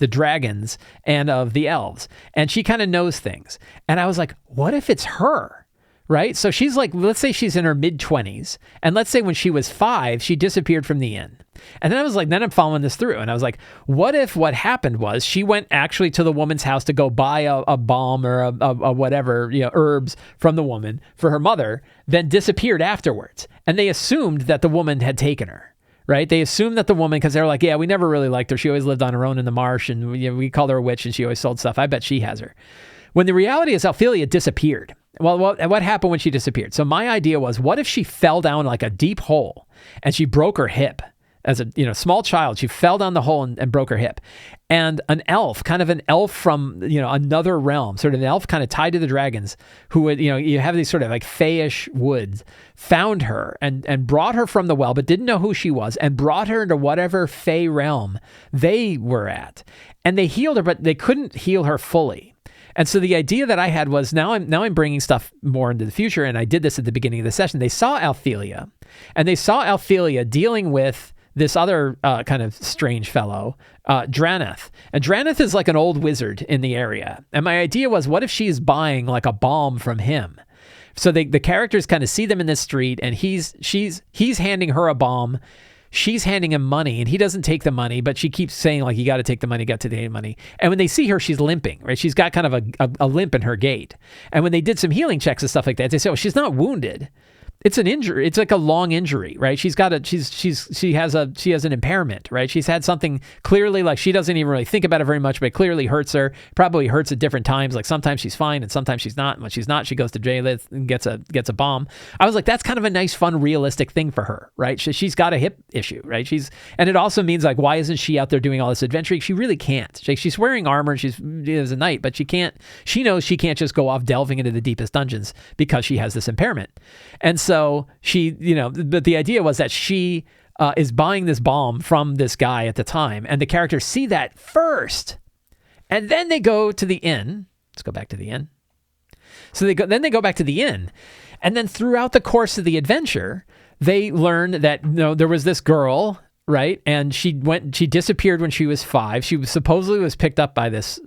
A: dragons and of the elves, and she kind of knows things. And I was like, what if it's her? Right? So she's like, let's say she's in her mid-20s, and let's say when she was 5, she disappeared from the inn. And then I was like, then I'm following this through, and I was like, what if what happened was she went actually to the woman's house to go buy a balm or a whatever, herbs from the woman for her mother, then disappeared afterwards. And they assumed that the woman had taken her. Right? They assumed that the woman, because they were like, yeah, we never really liked her. She always lived on her own in the marsh, and we called her a witch, and she always sold stuff. I bet she has her. When the reality is Ophelia disappeared. Well, what happened when she disappeared? So my idea was, what if she fell down like a deep hole and she broke her hip? As a small child, she fell down the hole and broke her hip. And an elf from another realm, sort of an elf kind of tied to the dragons, who would you have these sort of like fayish woods, found her and brought her from the well, but didn't know who she was, and brought her into whatever fey realm they were at, and they healed her, but they couldn't heal her fully. And so the idea that I had was, now I'm bringing stuff more into the future, and I did this at the beginning of the session. They saw Ophelia, and they saw Ophelia dealing with this other kind of strange fellow, Dranath. And Dranath is like an old wizard in the area. And my idea was, what if she's buying like a balm from him? So the characters kind of see them in the street, and he's handing her a balm. She's handing him money, and he doesn't take the money, but she keeps saying, like, you got to take the money. And when they see her, she's limping, right? She's got kind of a limp in her gait. And when they did some healing checks and stuff like that, they say, oh, she's not wounded. It's an injury. It's like a long injury, right? She has an impairment, right? She's had something clearly, like, she doesn't even really think about it very much, but it clearly hurts her. Probably hurts at different times. Like sometimes she's fine and sometimes she's not. And when she's not, she goes to jail and gets a bomb. I was like, that's kind of a nice, fun, realistic thing for her, right? She's got a hip issue, right? And it also means, like, why isn't she out there doing all this adventuring? She really can't. She's wearing armor and she's a knight, but she knows she can't just go off delving into the deepest dungeons because she has this impairment. And so she, but the idea was that she is buying this balm from this guy at the time, and the characters see that first, And then they go to the inn. Let's go back to the inn. So they go back to the inn. And then throughout the course of the adventure, they learn that there was this girl, right? And she disappeared when she was 5. She was supposedly picked up by this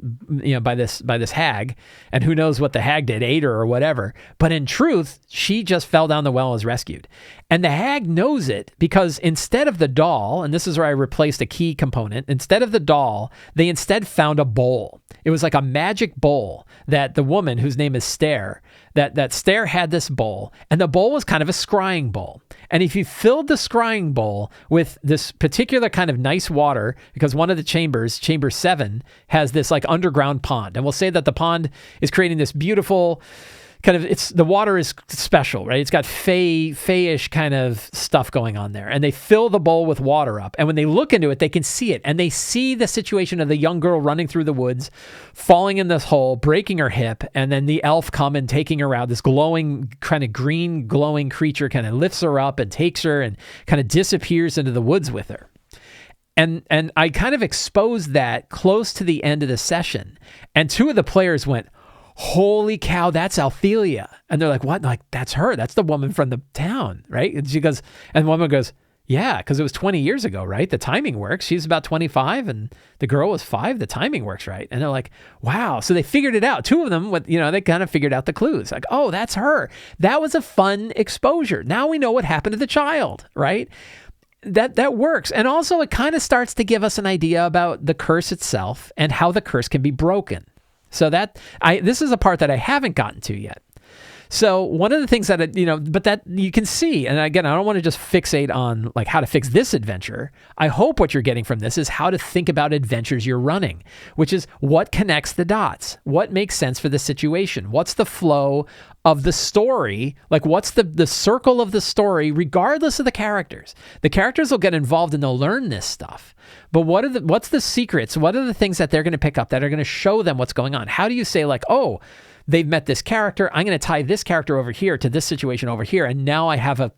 A: hag, and who knows what the hag did, ate her or whatever. But in truth, she just fell down the well and was rescued. And the hag knows it because instead of the doll, and this is where I replaced a key component, instead of the doll, they instead found a bowl. It was like a magic bowl that the woman, whose name is Stair, that Stair had this bowl, and the bowl was kind of a scrying bowl. And if you filled the scrying bowl with this particular kind of nice water, because one of the chambers, chamber 7, has this like underground pond, and we'll say that the pond is creating this beautiful kind of, the water is special, right? It's got fey-ish kind of stuff going on there. And they fill the bowl with water up. And when they look into it, they can see it. And they see the situation of the young girl running through the woods, falling in this hole, breaking her hip. And then the elf come and taking her out. This glowing, kind of green glowing creature kind of lifts her up and takes her and kind of disappears into the woods with her. And I kind of exposed that close to the end of the session. And 2 of the players went, holy cow, that's Althelia. And they're like, what? Like, that's her. That's the woman from the town, right? And she goes, and the woman goes, yeah, because it was 20 years ago, right? The timing works. She's about 25 and the girl was 5. The timing works, right? And they're like, wow. So they figured it out. 2 of them, they kind of figured out the clues. Like, oh, that's her. That was a fun exposure. Now we know what happened to the child, right? That works. And also it kind of starts to give us an idea about the curse itself and how the curse can be broken. So this is a part that I haven't gotten to yet. So one of the things that, but that you can see, and again, I don't want to just fixate on like how to fix this adventure. I hope what you're getting from this is how to think about adventures you're running, which is what connects the dots, what makes sense for the situation, what's the flow of the story, like what's the circle of the story, regardless of the characters. The characters will get involved and they'll learn this stuff. But what's the secrets? What are the things that they're going to pick up that are going to show them what's going on? How do you say like, oh, they've met this character, I'm going to tie this character over here to this situation over here, and now I have a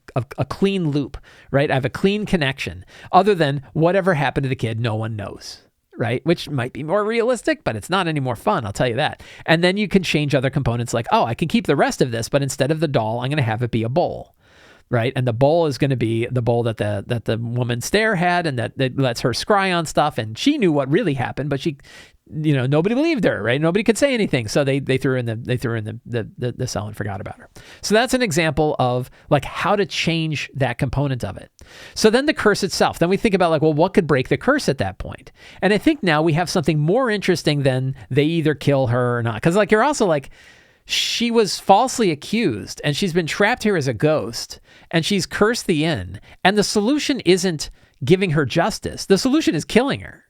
A: clean loop, right? I have a clean connection, other than whatever happened to the kid, no one knows, right? Which might be more realistic, but it's not any more fun, I'll tell you that. And then you can change other components like, oh, I can keep the rest of this, but instead of the doll, I'm going to have it be a bowl. Right. And the bowl is going to be the bowl that the woman Stair had, and that lets her scry on stuff. And she knew what really happened, but she, nobody believed her. Right. Nobody could say anything. So they threw in the cell and forgot about her. So that's an example of like how to change that component of it. So then the curse itself, then we think about like, well, what could break the curse at that point? And I think now we have something more interesting than they either kill her or not. 'Cause like, you're also like, she was falsely accused and she's been trapped here as a ghost and she's cursed the inn. And the solution isn't giving her justice. The solution is killing her.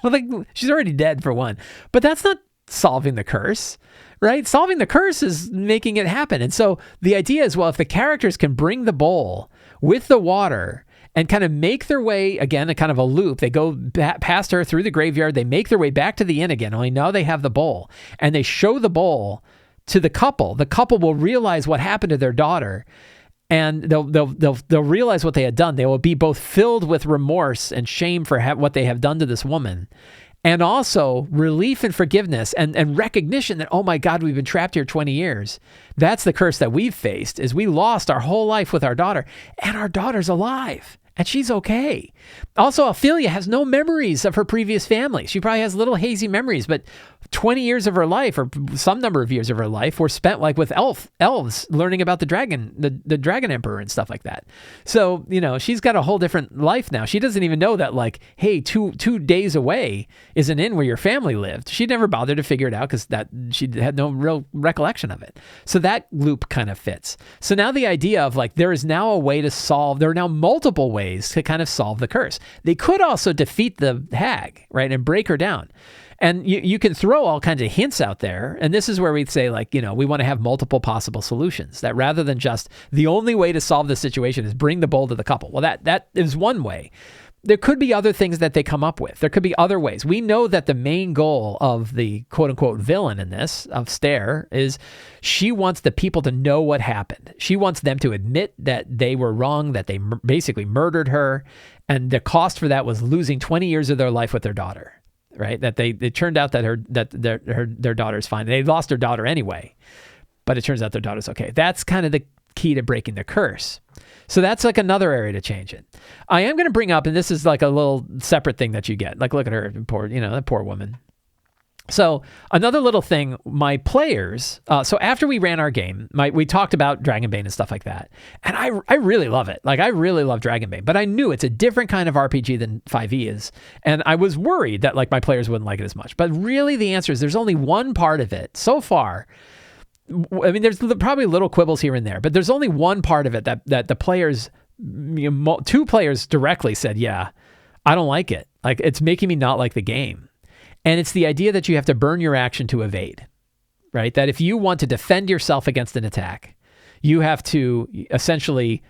A: Well, like, she's already dead for one, but that's not solving the curse, right? Solving the curse is making it happen. And so the idea is, well, if the characters can bring the bowl with the water and kind of make their way, again, a kind of a loop. They go past her through the graveyard. They make their way back to the inn again, only now they have the bowl. And they show the bowl to the couple. The couple will realize what happened to their daughter, and they'll realize what they had done. They will be both filled with remorse and shame for what they have done to this woman, and also relief and forgiveness and recognition that, oh my God, we've been trapped here 20 years. That's the curse that we've faced, is we lost our whole life with our daughter, and our daughter's alive. And she's okay. Also, Ophelia has no memories of her previous family. She probably has little hazy memories, but 20 years of her life, or some number of years of her life, were spent like with elves learning about the dragon, the dragon emperor and stuff like that. So, she's got a whole different life now. She doesn't even know that, like, hey, two days away is an inn where your family lived. She never bothered to figure it out because she had no real recollection of it. So that loop kind of fits. So now the idea of like, there is now a way to solve, there are now multiple ways to kind of solve the curse. They could also defeat the hag, right, and break her down. And you can throw all kinds of hints out there. And this is where we'd say, like, we want to have multiple possible solutions, that rather than just the only way to solve the situation is bring the bowl to the couple. Well, that is one way. There could be other things that they come up with. There could be other ways. We know that the main goal of the quote unquote villain in this, of Stair, is she wants the people to know what happened. She wants them to admit that they were wrong, that they basically murdered her. And the cost for that was losing 20 years of their life with their daughter. right? That it turned out that their daughter's fine. They lost their daughter anyway, but it turns out their daughter's okay. That's kind of the key to breaking the curse. So that's like another area to change it. I am going to bring up, and this is like a little separate thing that you get. Like, look at her, that poor woman. So another little thing, my players, so after we ran our game, we talked about Dragonbane and stuff like that. And I really love it. Like, I really love Dragonbane, but I knew it's a different kind of RPG than 5e is. And I was worried that like my players wouldn't like it as much. But really the answer is there's only one part of it so far. I mean, there's probably little quibbles here and there, but there's only one part of it that the players, two players directly said, yeah, I don't like it. Like, it's making me not like the game. And it's the idea that you have to burn your action to evade, right? That if you want to defend yourself against an attack, you have to essentially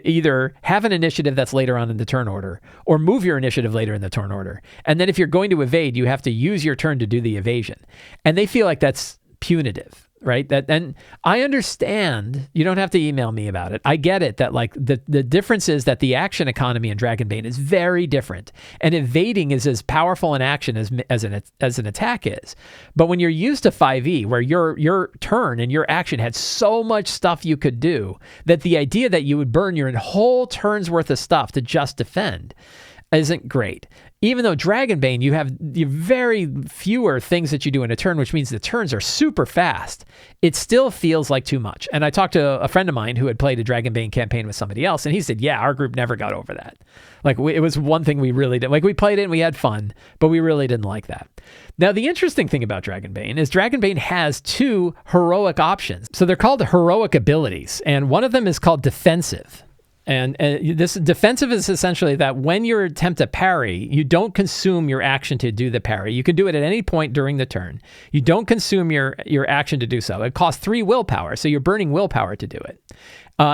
A: either have an initiative that's later on in the turn order or move your initiative later in the turn order. And then if you're going to evade, you have to use your turn to do the evasion. And they feel like that's punitive. Right. And I understand you don't have to email me about it. I get it that like the difference is that the action economy in Dragonbane is very different, and evading is as powerful an action as an attack is. But when you're used to 5e, where your turn and your action had so much stuff you could do, that the idea that you would burn your whole turn's worth of stuff to just defend isn't great. Even though Dragonbane, you have very fewer things that you do in a turn, which means the turns are super fast, it still feels like too much. And I talked to a friend of mine who had played a Dragonbane campaign with somebody else, and he said, yeah, our group never got over that. Like, it was one thing we really did. Like, we played it and we had fun, but we really didn't like that. Now, the interesting thing about Dragonbane is Dragonbane has two heroic options. So they're called heroic abilities, and one of them is called defensive. And this defensive is essentially that when you attempt to parry, you don't consume your action to do the parry. You can do it at any point during the turn. You don't consume your action to do so. It costs 3 willpower, so you're burning willpower to do it.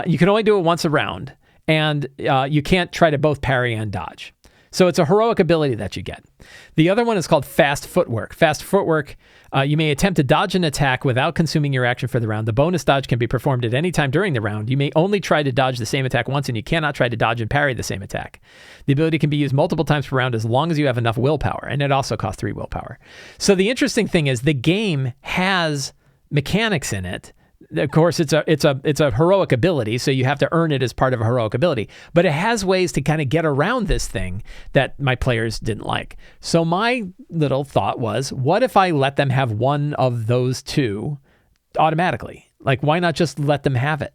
A: You can only do it once a round, and you can't try to both parry and dodge. So it's a heroic ability that you get. The other one is called fast footwork. Fast footwork, you may attempt to dodge an attack without consuming your action for the round. The bonus dodge can be performed at any time during the round. You may only try to dodge the same attack once, and you cannot try to dodge and parry the same attack. The ability can be used multiple times per round as long as you have enough willpower, and it also costs 3 willpower. So the interesting thing is the game has mechanics in it. Of course, it's a heroic ability, so you have to earn it as part of a heroic ability. But it has ways to kind of get around this thing that my players didn't like. So my little thought was, what if I let them have one of those two automatically? Like, why not just let them have it?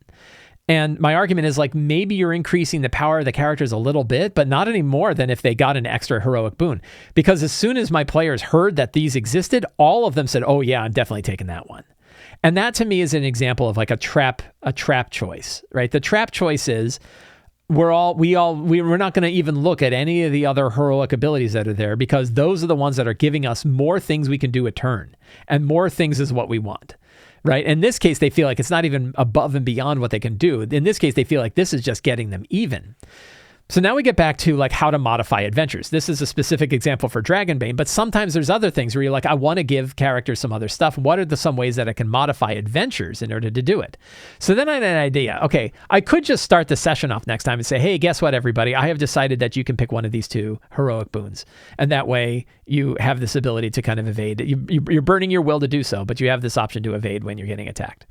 A: And my argument is, like, maybe you're increasing the power of the characters a little bit, but not any more than if they got an extra heroic boon. Because as soon as my players heard that these existed, all of them said, oh yeah, I'm definitely taking that one. And that to me is an example of like a trap choice, right? The trap choice is we're not going to even look at any of the other heroic abilities that are there, because those are the ones that are giving us more things we can do a turn, and more things is what we want, right? In this case, they feel like it's not even above and beyond what they can do. In this case, they feel like this is just getting them even. So now we get back to like how to modify adventures. This is a specific example for Dragonbane, but sometimes there's other things where you're like, I want to give characters some other stuff. What are some ways that I can modify adventures in order to do it? So then I had an idea. Okay, I could just start the session off next time and say, hey, guess what, everybody? I have decided that you can pick one of these 2 heroic boons. And that way you have this ability to kind of evade. You're burning your will to do so, but you have this option to evade when you're getting attacked.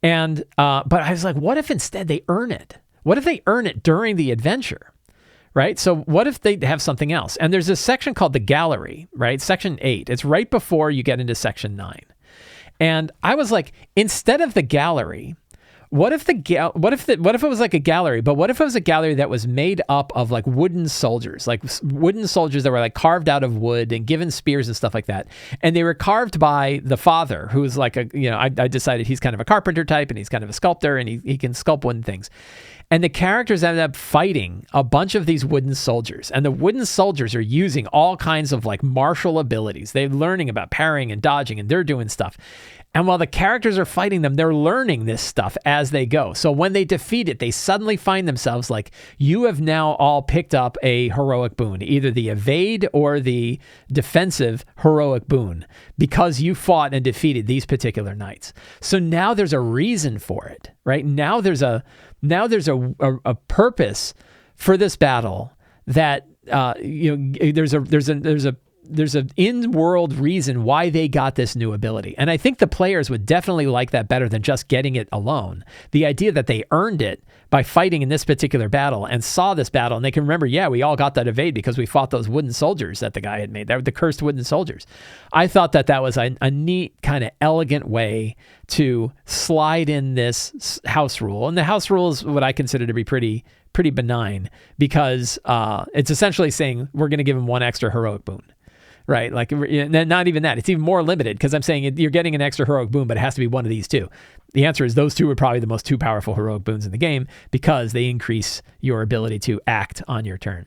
A: And but I was like, what if instead they earn it? What if they earn it during the adventure, right? So what if they have something else? And there's a section called the gallery, right? Section 8. It's right before you get into section 9. And I was like, instead of the gallery, what if it was like a gallery, but what if it was a gallery that was made up of like wooden soldiers that were like carved out of wood and given spears and stuff like that. And they were carved by the father, who's like I decided he's kind of a carpenter type, and he's kind of a sculptor, and he can sculpt wooden things. And the characters ended up fighting a bunch of these wooden soldiers. And the wooden soldiers are using all kinds of like martial abilities. They're learning about parrying and dodging, and they're doing stuff. And while the characters are fighting them, they're learning this stuff as they go. So when they defeat it, they suddenly find themselves like, you have now all picked up a heroic boon, either the evade or the defensive heroic boon, because you fought and defeated these particular knights. So now there's a reason for it, right? Now there's a purpose for this battle that there's an in-world reason why they got this new ability. And I think the players would definitely like that better than just getting it alone. The idea that they earned it by fighting in this particular battle and saw this battle, and they can remember, yeah, we all got that evade because we fought those wooden soldiers that the guy had made. They were the cursed wooden soldiers. I thought that was a neat, kind of elegant way to slide in this house rule. And the house rule is what I consider to be pretty benign, because it's essentially saying we're going to give him one extra heroic boon, right? Like, not even that. It's even more limited, because I'm saying you're getting an extra heroic boon, but it has to be one of these two. The answer is those two are probably the most two powerful heroic boons in the game, because they increase your ability to act on your turn.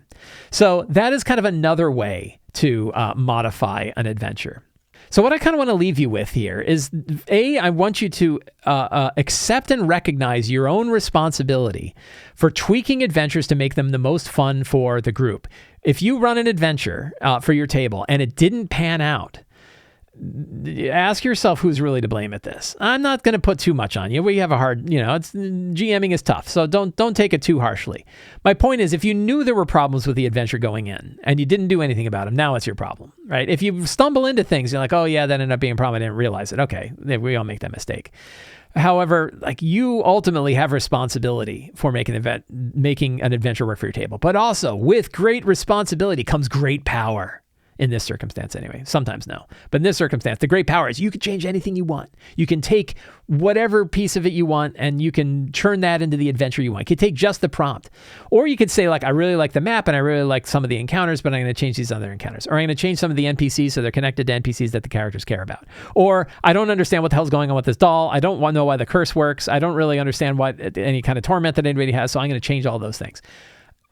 A: So that is kind of another way to modify an adventure. So what I kind of want to leave you with here is, I want you to accept and recognize your own responsibility for tweaking adventures to make them the most fun for the group. If you run an adventure for your table and it didn't pan out, ask yourself who's really to blame at this. I'm not going to put too much on you. We have a hard, GMing is tough, so don't take it too harshly. My point is, if you knew there were problems with the adventure going in and you didn't do anything about them, now it's your problem, right? If you stumble into things, you're like, oh yeah, that ended up being a problem, I didn't realize it. Okay, we all make that mistake. However, like, you ultimately have responsibility for making an adventure work for your table. But also, with great responsibility comes great power. In this circumstance anyway. Sometimes no. But in this circumstance, the great power is you can change anything you want. You can take whatever piece of it you want and you can turn that into the adventure you want. You can take just the prompt. Or you could say, like, I really like the map and I really like some of the encounters, but I'm going to change these other encounters. Or I'm going to change some of the NPCs so they're connected to NPCs that the characters care about. Or I don't understand what the hell's going on with this doll. I don't want to know why the curse works. I don't really understand what any kind of torment that anybody has, so I'm going to change all those things.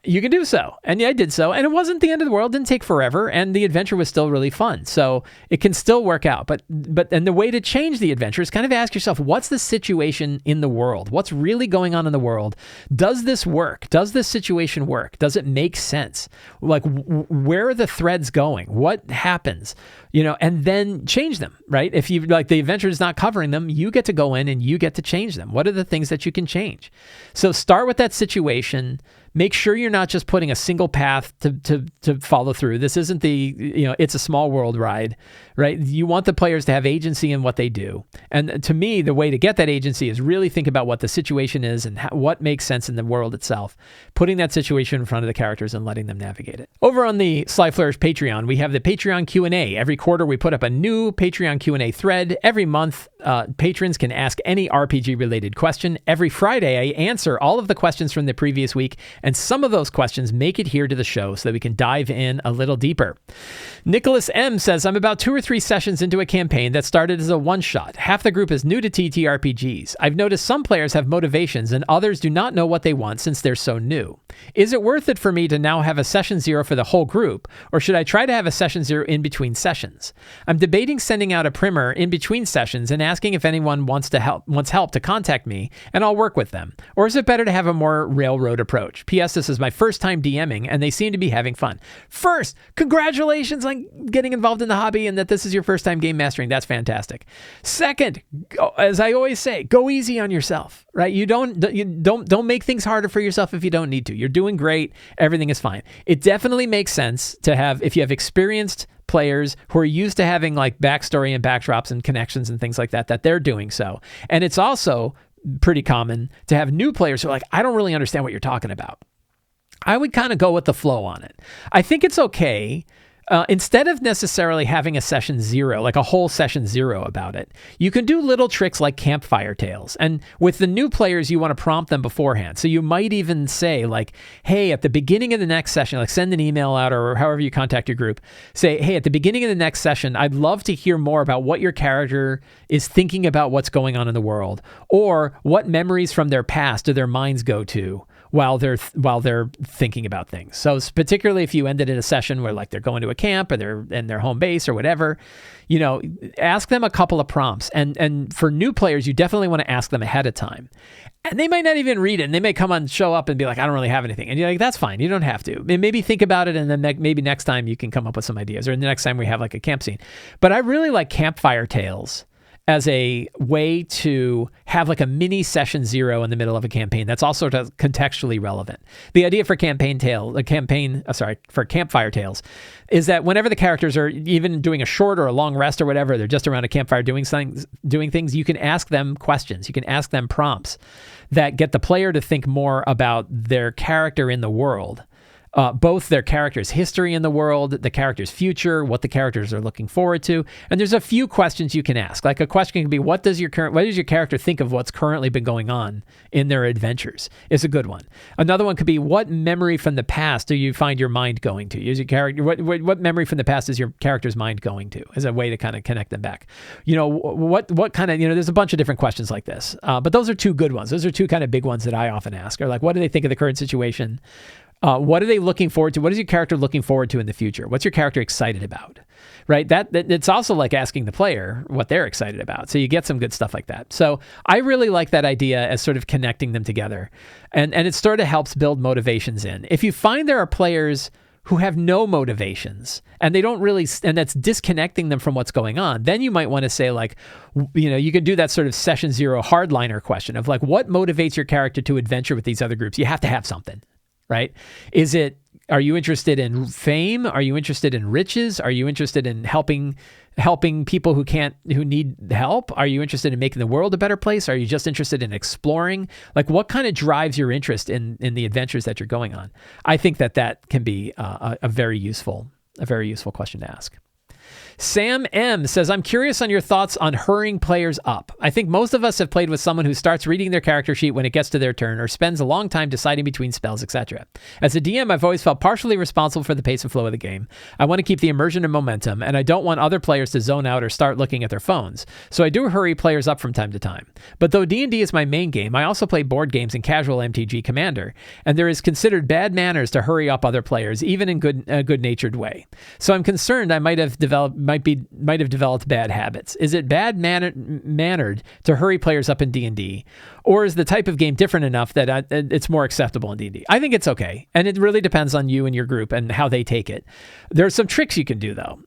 A: You can do so. And yeah, I did so. And it wasn't the end of the world. It didn't take forever. And the adventure was still really fun. So it can still work out. But the way to change the adventure is kind of ask yourself, what's the situation in the world? What's really going on in the world? Does this work? Does this situation work? Does it make sense? Like, where are the threads going? What happens? And then change them, right? If you like the adventure is not covering them, you get to go in and you get to change them. What are the things that you can change? So start with that situation. Make sure you're not just putting a single path to follow through. This isn't the, it's a small world ride, right? You want the players to have agency in what they do. And to me, the way to get that agency is really think about what the situation is and what makes sense in the world itself, putting that situation in front of the characters and letting them navigate it. Over on the Sly Flourish Patreon, we have the Patreon Q&A. Every quarter, we put up a new Patreon Q&A thread. Every month, patrons can ask any RPG-related question. Every Friday, I answer all of the questions from the previous week, and some of those questions make it here to the show so that we can dive in a little deeper. Nicholas M. says, I'm about 2 or 3 sessions into a campaign that started as a one-shot. Half the group is new to TTRPGs. I've noticed some players have motivations and others do not know what they want since they're so new. Is it worth it for me to now have a session 0 for the whole group, or should I try to have a session 0 in between sessions? I'm debating sending out a primer in between sessions and asking if anyone wants help to contact me, and I'll work with them. Or is it better to have a more railroad approach? P.S. This is my first time DMing, and they seem to be having fun. First, congratulations on getting involved in the hobby and that this is your first time game mastering. That's fantastic. Second, as I always say, go easy on yourself, right? You don't make things harder for yourself if you don't need to. You're doing great. Everything is fine. It definitely makes sense to have, if you have experienced players who are used to having like backstory and backdrops and connections and things like that they're doing so. And it's also pretty common to have new players who are like, I don't really understand what you're talking about. I would kind of go with the flow on it. I think it's okay. Instead of necessarily having a session 0, like a whole session 0 about it, you can do little tricks like campfire tales. And with the new players, you want to prompt them beforehand. So you might even say like, hey, at the beginning of the next session, like send an email out or however you contact your group, say, hey, at the beginning of the next session, I'd love to hear more about what your character is thinking about what's going on in the world, or what memories from their past do their minds go to while they're thinking about things. So particularly if you ended in a session where like they're going to a camp or they're in their home base or whatever, ask them a couple of prompts. And for new players, you definitely want to ask them ahead of time. And they might not even read it, and they may show up and be like, I don't really have anything. And you're like, that's fine. You don't have to. Maybe think about it, and then maybe next time you can come up with some ideas, or the next time we have like a camp scene. But I really like campfire tales as a way to have like a mini session 0 in the middle of a campaign that's also contextually relevant. The idea for for campfire tales is that whenever the characters are even doing a short or a long rest or whatever, they're just around a campfire doing things, you can ask them questions. You can ask them prompts that get the player to think more about their character in the world. Both their character's history in the world, the character's future, what the characters are looking forward to. And there's a few questions you can ask. Like a question can be, what does your character think of what's currently been going on in their adventures? Is a good one. Another one could be, what memory from the past do you find your mind going to? Is your character, what memory from the past is your character's mind going to? As a way to kind of connect them back. What kind of, there's a bunch of different questions like this. But those are two good ones. Those are two kind of big ones that I often ask. Are like, what do they think of the current situation? What are they looking forward to? What is your character looking forward to in the future? What's your character excited about? Right? That it's also like asking the player what they're excited about. So you get some good stuff like that. So I really like that idea as sort of connecting them together. And it sort of helps build motivations in. If you find there are players who have no motivations and they don't really, and that's disconnecting them from what's going on, then you might want to say like, you can do that sort of session 0 hardliner question of like, what motivates your character to adventure with these other groups? You have to have something. Right? Are you interested in fame? Are you interested in riches? Are you interested in helping people who need help? Are you interested in making the world a better place? Are you just interested in exploring? Like, what kind of drives your interest in the adventures that you're going on? I think that can be a very useful question to ask. Sam M says, I'm curious on your thoughts on hurrying players up. I think most of us have played with someone who starts reading their character sheet when it gets to their turn or spends a long time deciding between spells, etc. As a DM, I've always felt partially responsible for the pace and flow of the game. I want to keep the immersion and momentum, and I don't want other players to zone out or start looking at their phones. So I do hurry players up from time to time. But though D&D is my main game, I also play board games and casual MTG Commander, and there is considered bad manners to hurry up other players, even in a good-natured way. So I'm concerned I might have developed bad habits. Is it bad mannered to hurry players up in D&D, or is the type of game different enough that it's more acceptable in D&D? I think it's okay, and it really depends on you and your group and how they take it. There's some tricks you can do though.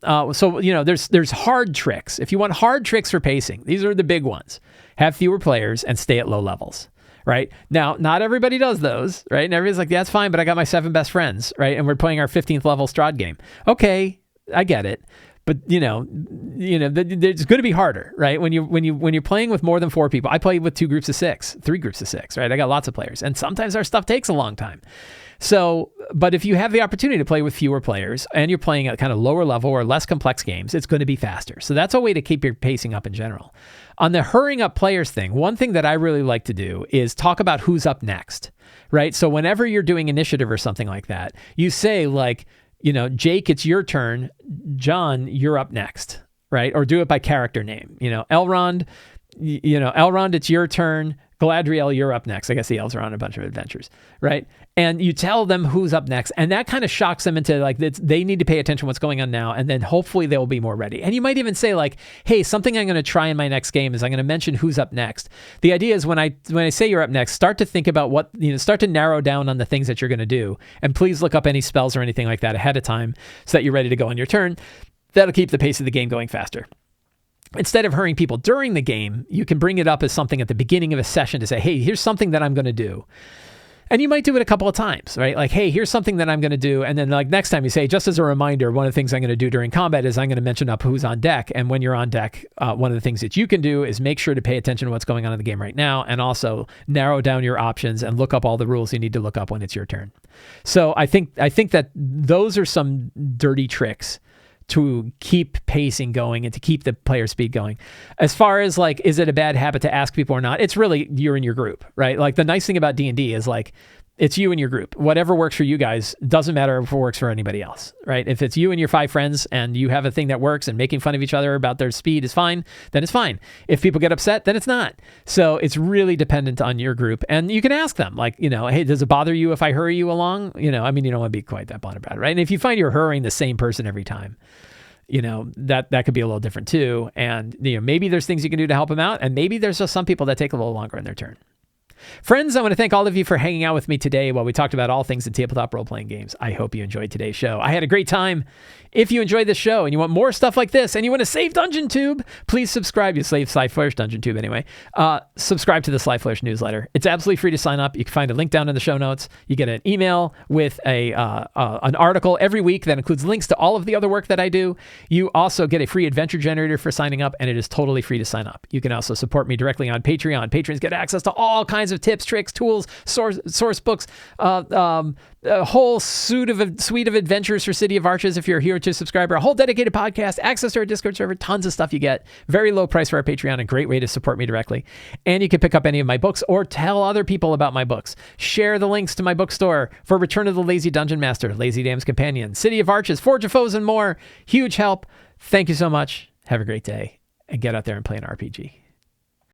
A: There's hard tricks. If you want hard tricks for pacing, these are the big ones. Have fewer players and stay at low levels. Right? Now, not everybody does those, right? And everybody's like, that's fine, but I got my 7 best friends, right? And we're playing our 15th level Strahd game. Okay, I get it. But it's going to be harder, right? When you're playing with more than 4 people. I play with 3 groups of 6, right? I got lots of players, and sometimes our stuff takes a long time. So, but if you have the opportunity to play with fewer players and you're playing at kind of lower level or less complex games, it's going to be faster. So that's a way to keep your pacing up in general. On the hurrying up players thing, one thing that I really like to do is talk about who's up next, right? So whenever you're doing initiative or something like that, you say like, Jake, it's your turn. John, you're up next, right? Or do it by character name. Elrond, it's your turn. Galadriel, you're up next. I guess the elves are on a bunch of adventures, right? And you tell them who's up next, and that kind of shocks them into like they need to pay attention to what's going on now, and then hopefully they'll be more ready. And you might even say like, hey, something I'm going to try in my next game is I'm going to mention who's up next. The idea is when I say you're up next, start to think about start to narrow down on the things that you're going to do, and please look up any spells or anything like that ahead of time so that you're ready to go on your turn. That'll keep the pace of the game going faster. Instead of hurrying people during the game, you can bring it up as something at the beginning of a session to say, hey, here's something that I'm going to do. And you might do it a couple of times, right? Like, hey, here's something that I'm going to do. And then like next time you say, just as a reminder, one of the things I'm going to do during combat is I'm going to mention up who's on deck. And when you're on deck, one of the things that you can do is make sure to pay attention to what's going on in the game right now, and also narrow down your options and look up all the rules you need to look up when it's your turn. So I think that those are some dirty tricks to keep pacing going and to keep the player speed going. As far as like, is it a bad habit to ask people or not? It's really you're in your group, right? Like the nice thing about D&D is like, it's you and your group. Whatever works for you guys doesn't matter if it works for anybody else, right? If it's you and your 5 friends and you have a thing that works and making fun of each other about their speed is fine, then it's fine. If people get upset, then it's not. So it's really dependent on your group. And you can ask them like, hey, does it bother you if I hurry you along? You don't want to be quite that blunt about it, right? And if you find you're hurrying the same person every time, that could be a little different too. And maybe there's things you can do to help them out. And maybe there's just some people that take a little longer in their turn. Friends, I want to thank all of you for hanging out with me today while we talked about all things in tabletop role-playing games. I hope you enjoyed today's show. I had a great time. If you enjoyed this show and you want more stuff like this and you want to save Dungeontube, please subscribe. You save Sly Flourish Dungeontube anyway. Subscribe to the Sly Flourish newsletter. It's absolutely free to sign up. You can find a link down in the show notes. You get an email with an article every week that includes links to all of the other work that I do. You also get a free adventure generator for signing up, and it is totally free to sign up. You can also support me directly on Patreon. Patrons get access to all kinds of tips, tricks, tools, source books, a whole suite of adventures for City of Arches if you're a Hero 2 subscriber, a whole dedicated podcast, access to our Discord server, tons of stuff you get. Very low price for our Patreon, a great way to support me directly. And you can pick up any of my books or tell other people about my books. Share the links to my bookstore for Return of the Lazy Dungeon Master, Lazy Dame's Companion, City of Arches, Forge of Foes, and more. Huge help. Thank you so much. Have a great day, and get out there and play an RPG.